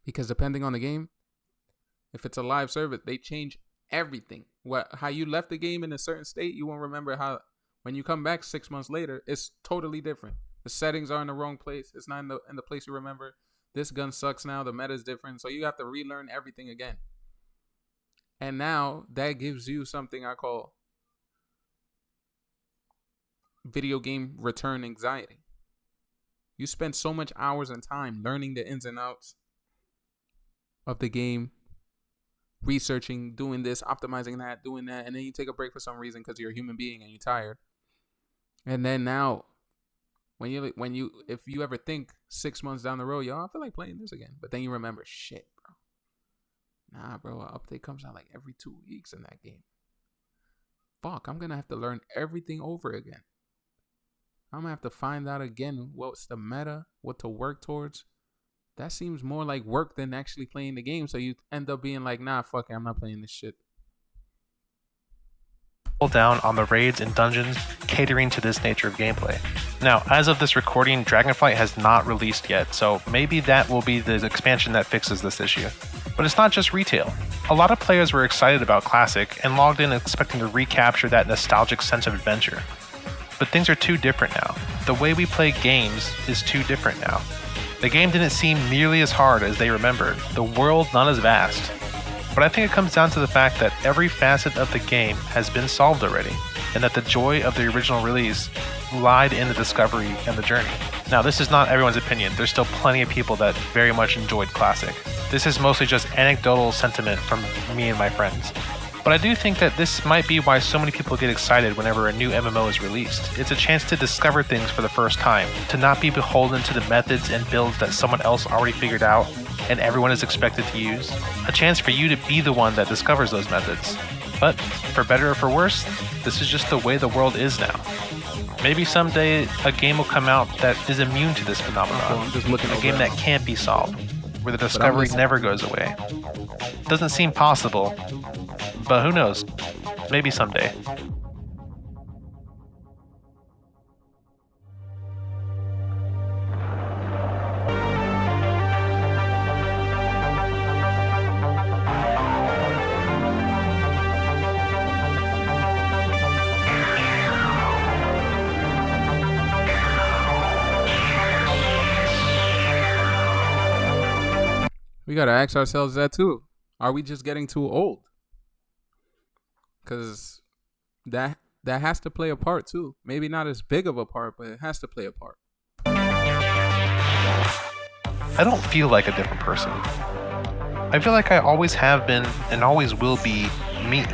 Because depending on the game, if it's a live service, they change everything. How you left the game in a certain state, you won't remember how when you come back 6 months later, it's totally different. The settings are in the wrong place. It's not in the place you remember. This gun sucks now. The meta is different. So you have to relearn everything again. And now that gives you something I call video game return anxiety. You spend so much hours and time learning the ins and outs of the game, researching, doing this, optimizing that, doing that, and then you take a break for some reason because you're a human being and you're tired. And then now, if you ever think 6 months down the road, yo, I feel like playing this again, but then you remember, shit, bro. Nah, bro, an update comes out like every 2 weeks in that game. Fuck, I'm gonna have to learn everything over again. I'm gonna have to find out again what's the meta, what to work towards. That seems more like work than actually playing the game. So you end up being like, nah, fuck it, I'm not playing this shit. Down on the raids and dungeons catering to this nature of gameplay. Now, as of this recording, Dragonflight has not released yet, so maybe that will be the expansion that fixes this issue. But it's not just retail. A lot of players were excited about Classic and logged in expecting to recapture that nostalgic sense of adventure. But things are too different now. The way we play games is too different now. The game didn't seem nearly as hard as they remembered, the world not as vast. But I think it comes down to the fact that every facet of the game has been solved already, and that the joy of the original release lied in the discovery and the journey. Now, this is not everyone's opinion. There's still plenty of people that very much enjoyed Classic. This is mostly just anecdotal sentiment from me and my friends. But I do think that this might be why so many people get excited whenever a new MMO is released. It's a chance to discover things for the first time, to not be beholden to the methods and builds that someone else already figured out and everyone is expected to use. A chance for you to be the one that discovers those methods. But, for better or for worse, this is just the way the world is now. Maybe someday a game will come out that is immune to this phenomenon. A game that can't be solved, where the discovery never goes away. Doesn't seem possible, but who knows? Maybe someday. We gotta ask ourselves that too. Are we just getting too old? Because that has to play a part too. Maybe not as big of a part, but it has to play a part. I don't feel like a different person. I feel like I always have been and always will be me.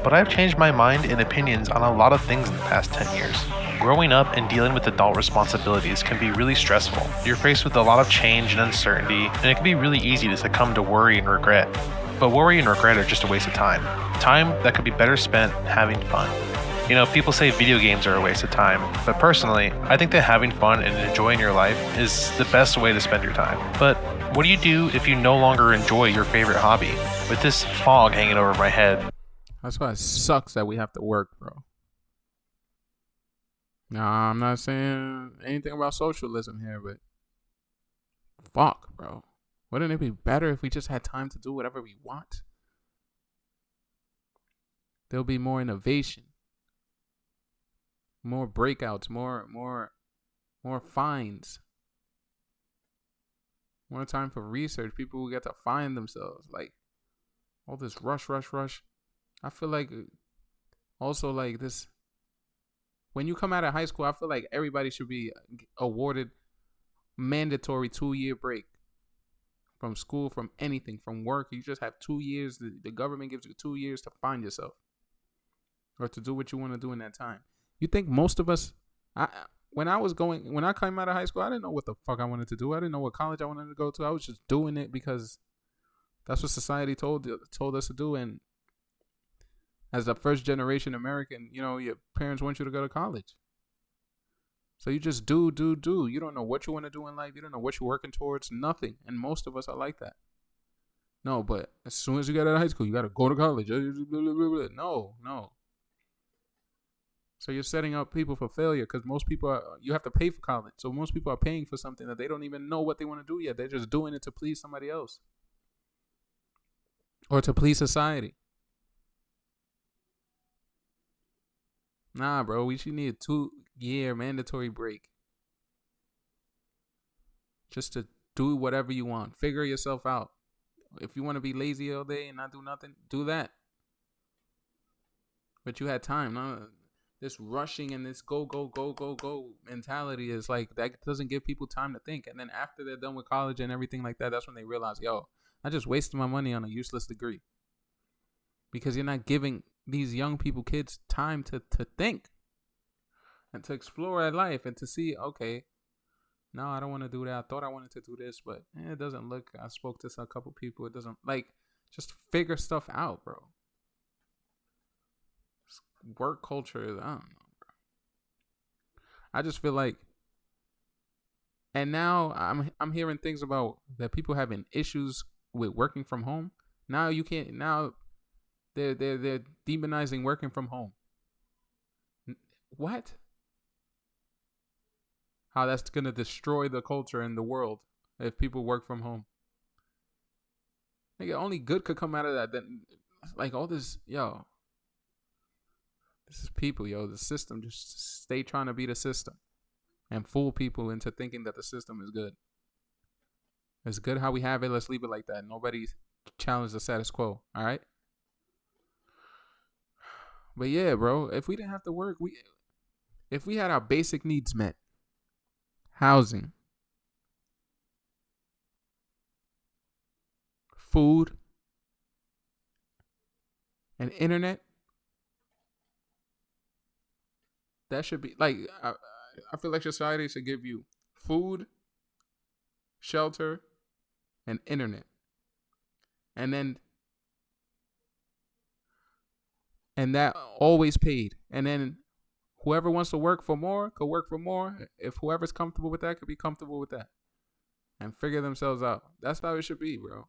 But I've changed my mind and opinions on a lot of things in the past 10 years. Growing up and dealing with adult responsibilities can be really stressful. You're faced with a lot of change and uncertainty, and it can be really easy to succumb to worry and regret. But worry and regret are just a waste of time. Time that could be better spent having fun. You know, people say video games are a waste of time, but personally, I think that having fun and enjoying your life is the best way to spend your time. But what do you do if you no longer enjoy your favorite hobby? With this fog hanging over my head. That's why it sucks that we have to work, bro. Nah, I'm not saying anything about socialism here, but fuck, bro. Wouldn't it be better if we just had time to do whatever we want? There'll be more innovation, more breakouts, more finds, more time for research. People will get to find themselves. Like all this rush. I feel like also like this. When you come out of high school, I feel like everybody should be awarded mandatory 2-year break from school, from anything, from work. You just have 2 years. The government gives you 2 years to find yourself or to do what you want to do in that time. You think most of us? When I came out of high school, I didn't know what the fuck I wanted to do. I didn't know what college I wanted to go to. I was just doing it because that's what society told us to do. And as a first generation American, your parents want you to go to college. So you just do. You don't know what you want to do in life. You don't know what you're working towards. Nothing. And most of us are like that. No, but as soon as you get out of high school, you got to go to college. No. So you're setting up people for failure because most people you have to pay for college. So most people are paying for something that they don't even know what they want to do yet. They're just doing it to please somebody else or to please society. Nah, bro, we should need a 2-year mandatory break. Just to do whatever you want. Figure yourself out. If you want to be lazy all day and not do nothing, do that. But you had time. No, this rushing and this go mentality is like, that doesn't give people time to think. And then after they're done with college and everything like that, that's when they realize, yo, I just wasted my money on a useless degree. Because you're not giving these young people, kids, time to think and to explore at life and to see, okay, no, I don't want to do that. I thought I wanted to do this, but it doesn't look. I spoke to a couple people. It doesn't, just figure stuff out, bro. Work culture is, I don't know, bro. I just feel like, and now I'm hearing things about that people having issues with working from home. Now you can't. Now they're demonizing working from home. What? How that's gonna destroy the culture in the world if people work from home. Nigga, only good could come out of that. Then, all this, yo. This is people, yo. The system, just stay trying to be the system and fool people into thinking that the system is good. It's good how we have it. Let's leave it like that. Nobody challenge the status quo. All right. But yeah, bro, if we didn't have to work, if we had our basic needs met, housing, food, and internet, that should be I feel like society should give you food, shelter, and internet. And that always paid. And then whoever wants to work for more could work for more. If whoever's comfortable with that could be comfortable with that. And figure themselves out. That's how it should be, bro.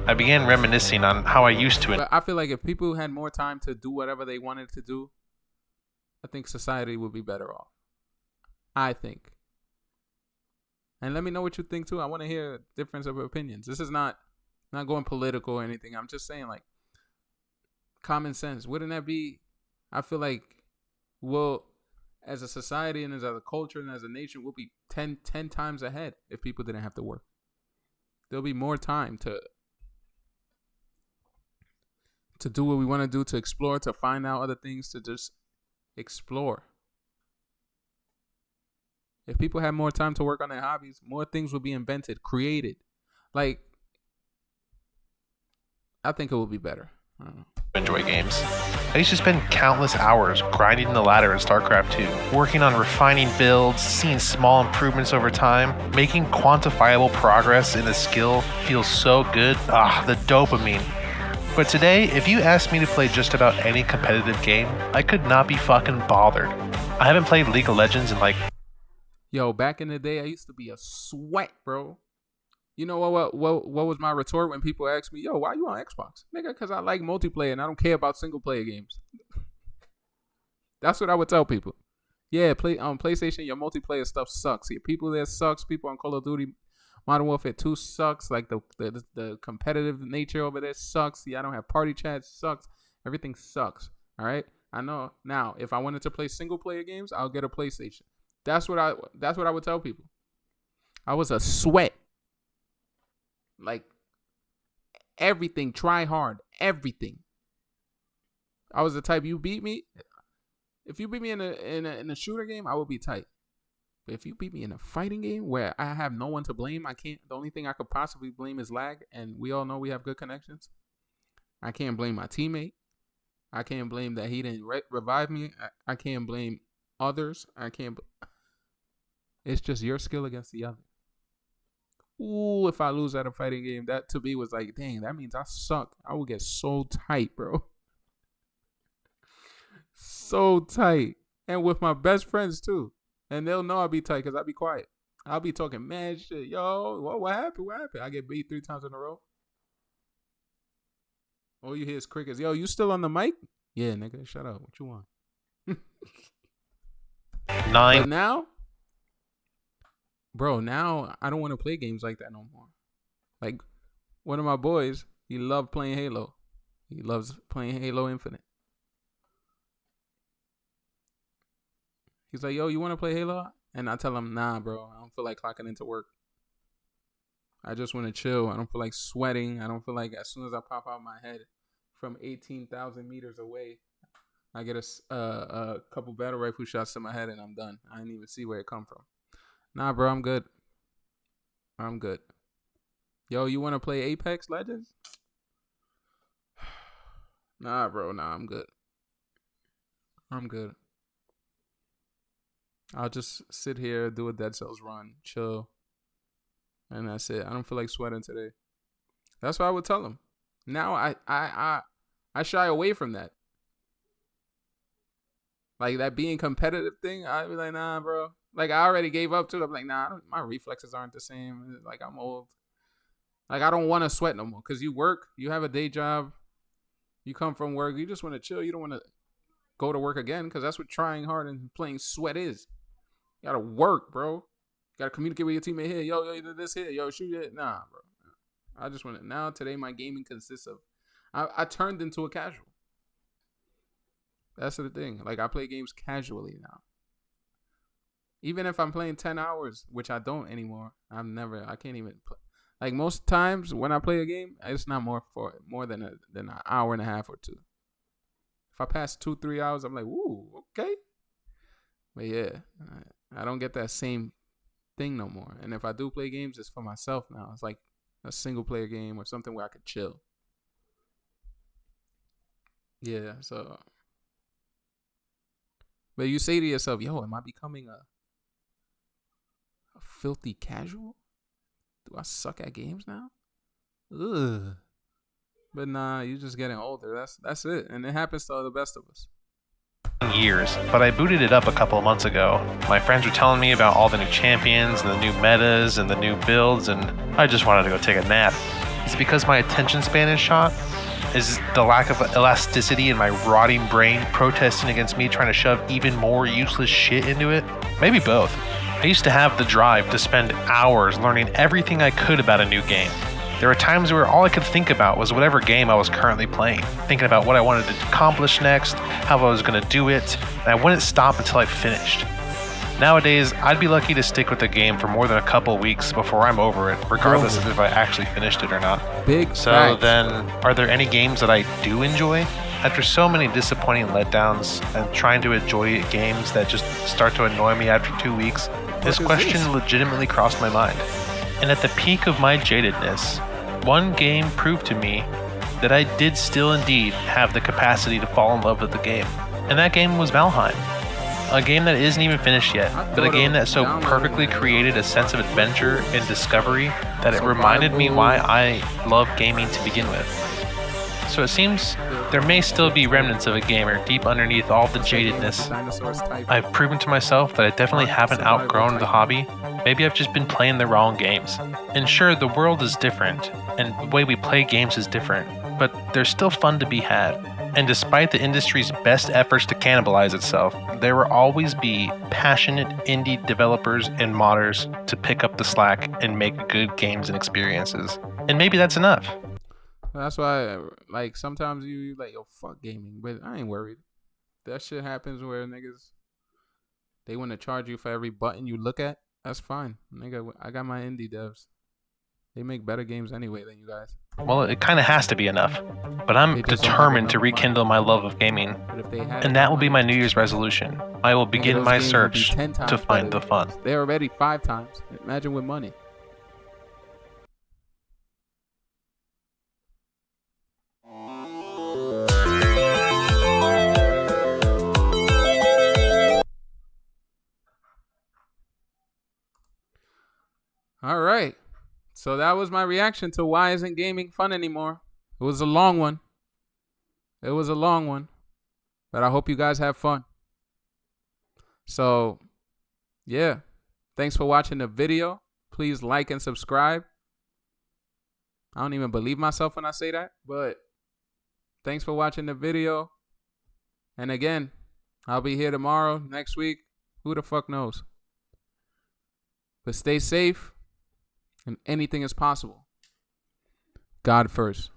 I began reminiscing on how I used to. But I feel like if people had more time to do whatever they wanted to do, I think society would be better off. I think. And let me know what you think too. I want to hear a difference of opinions. This is not going political or anything. I'm just saying, common sense. Wouldn't that be? I feel like, as a society and as a culture and as a nation, we'll be 10 times ahead if people didn't have to work. There'll be more time to do what we want to do, to explore, to find out other things, to just explore. If people had more time to work on their hobbies, more things would be invented, created. I think it would be better. I don't know. Enjoy games. I used to spend countless hours grinding the ladder in StarCraft 2, working on refining builds, seeing small improvements over time, making quantifiable progress in a skill feels so good. The dopamine. But today, if you ask me to play just about any competitive game, I could not be fucking bothered. I haven't played League of Legends in Yo, back in the day, I used to be a sweat, bro. You know what was my retort when people ask me, yo, why you on Xbox? Nigga, because I like multiplayer and I don't care about single player games. That's what I would tell people. Yeah, play on PlayStation, your multiplayer stuff sucks. Your people there sucks. People on Call of Duty Modern Warfare 2 sucks. The competitive nature over there sucks. Yeah, I don't have party chat, sucks. Everything sucks. All right? I know. Now, if I wanted to play single player games, I'll get a PlayStation. That's what I would tell people. I was a sweat. Everything, try hard, everything. I was the type, you beat me. If you beat me in a shooter game, I would be tight. But if you beat me in a fighting game where I have no one to blame, the only thing I could possibly blame is lag, and we all know we have good connections. I can't blame my teammate. I can't blame that he didn't revive me. I can't blame others. I can't. It's just your skill against the other. Ooh, if I lose at a fighting game, that to me was like, dang, that means I suck. I will get so tight, bro. So tight. And with my best friends, too. And they'll know I'll be tight because I'll be quiet. I'll be talking mad shit. Yo, what happened? What happened? I get beat 3 times in a row. All you hear is crickets. Yo, you still on the mic? Yeah, nigga, shut up. What you want? 9. But now, bro, now I don't want to play games like that no more. Like, one of my boys, he loved playing Halo. He loves playing Halo Infinite. He's like, yo, you want to play Halo? And I tell him, nah, bro. I don't feel like clocking into work. I just want to chill. I don't feel like sweating. I don't feel like as soon as I pop out my head from 18,000 meters away, I get a couple battle rifle shots to my head and I'm done. I didn't even see where it come from. Nah, bro, I'm good. I'm good. Yo, you want to play Apex Legends? Nah, bro. Nah, I'm good. I'm good. I'll just sit here, do a Dead Cells run, chill, and that's it. I don't feel like sweating today. That's what I would tell him. Now I shy away from that. Like that being competitive thing, I'd be like, nah, bro. Like I already gave up to it. I'm like, nah, my reflexes aren't the same. Like I'm old. Like I don't want to sweat no more because you work, you have a day job, you come from work, you just want to chill. You don't want to go to work again because that's what trying hard and playing sweat is. You gotta work, bro. You gotta communicate with your teammate here. Yo, you did this here. Yo, shoot it. Nah, bro. I just want to. Now, today, my gaming consists of. I turned into a casual. That's the thing. Like, I play games casually now. Even if I'm playing 10 hours, which I don't anymore. I can't even play. Like, most times when I play a game, it's not more than an hour and a half or 2. If I pass 2-3 hours, I'm like, ooh, okay. But yeah, I don't get that same thing no more. And if I do play games, it's for myself now. It's like a single player game or something where I could chill. Yeah, so. But you say to yourself, yo, am I becoming a filthy casual? Do I suck at games now? Ugh. But nah, you're just getting older. That's it. And it happens to the best of us. Years, but I booted it up a couple of months ago. My friends were telling me about all the new champions and the new metas and the new builds, and I just wanted to go take a nap. Is it because my attention span is shot? Is the lack of elasticity in my rotting brain protesting against me trying to shove even more useless shit into it? Maybe both. I used to have the drive to spend hours learning everything I could about a new game. There were times where all I could think about was whatever game I was currently playing, thinking about what I wanted to accomplish next, how I was going to do it, and I wouldn't stop until I finished. Nowadays, I'd be lucky to stick with a game for more than a couple weeks before I'm over it, regardless of if I actually finished it or not. So facts. then, are there any games that I do enjoy? After so many disappointing letdowns and trying to enjoy games that just start to annoy me after 2 weeks, this question legitimately crossed my mind. And at the peak of my jadedness, one game proved to me that I did still indeed have the capacity to fall in love with the game. And that game was Valheim. A game that isn't even finished yet, but a game that so perfectly created a sense of adventure and discovery that it reminded me why I love gaming to begin with. So it seems there may still be remnants of a gamer deep underneath all the jadedness. I've proven to myself that I definitely haven't outgrown the hobby. Maybe I've just been playing the wrong games. And sure, the world is different, and the way we play games is different, but there's still fun to be had. And despite the industry's best efforts to cannibalize itself, there will always be passionate indie developers and modders to pick up the slack and make good games and experiences. And maybe that's enough. That's why, like, sometimes you like, yo, fuck gaming, but I ain't worried. That shit happens where niggas, they want to charge you for every button you look at. That's fine, nigga. I got my indie devs. They make better games anyway than you guys. Well, it kind of has to be enough. But I'm determined to rekindle my love of gaming. And that will be my New Year's resolution. I will begin my search to find the fun. They're already 5 times. Imagine with money. All right. So that was my reaction to why isn't gaming fun anymore. It was a long one. But I hope you guys have fun. So, yeah. Thanks for watching the video. Please like and subscribe. I don't even believe myself when I say that, but thanks for watching the video. And again, I'll be here tomorrow, next week. Who the fuck knows? But stay safe, and anything is possible. God first.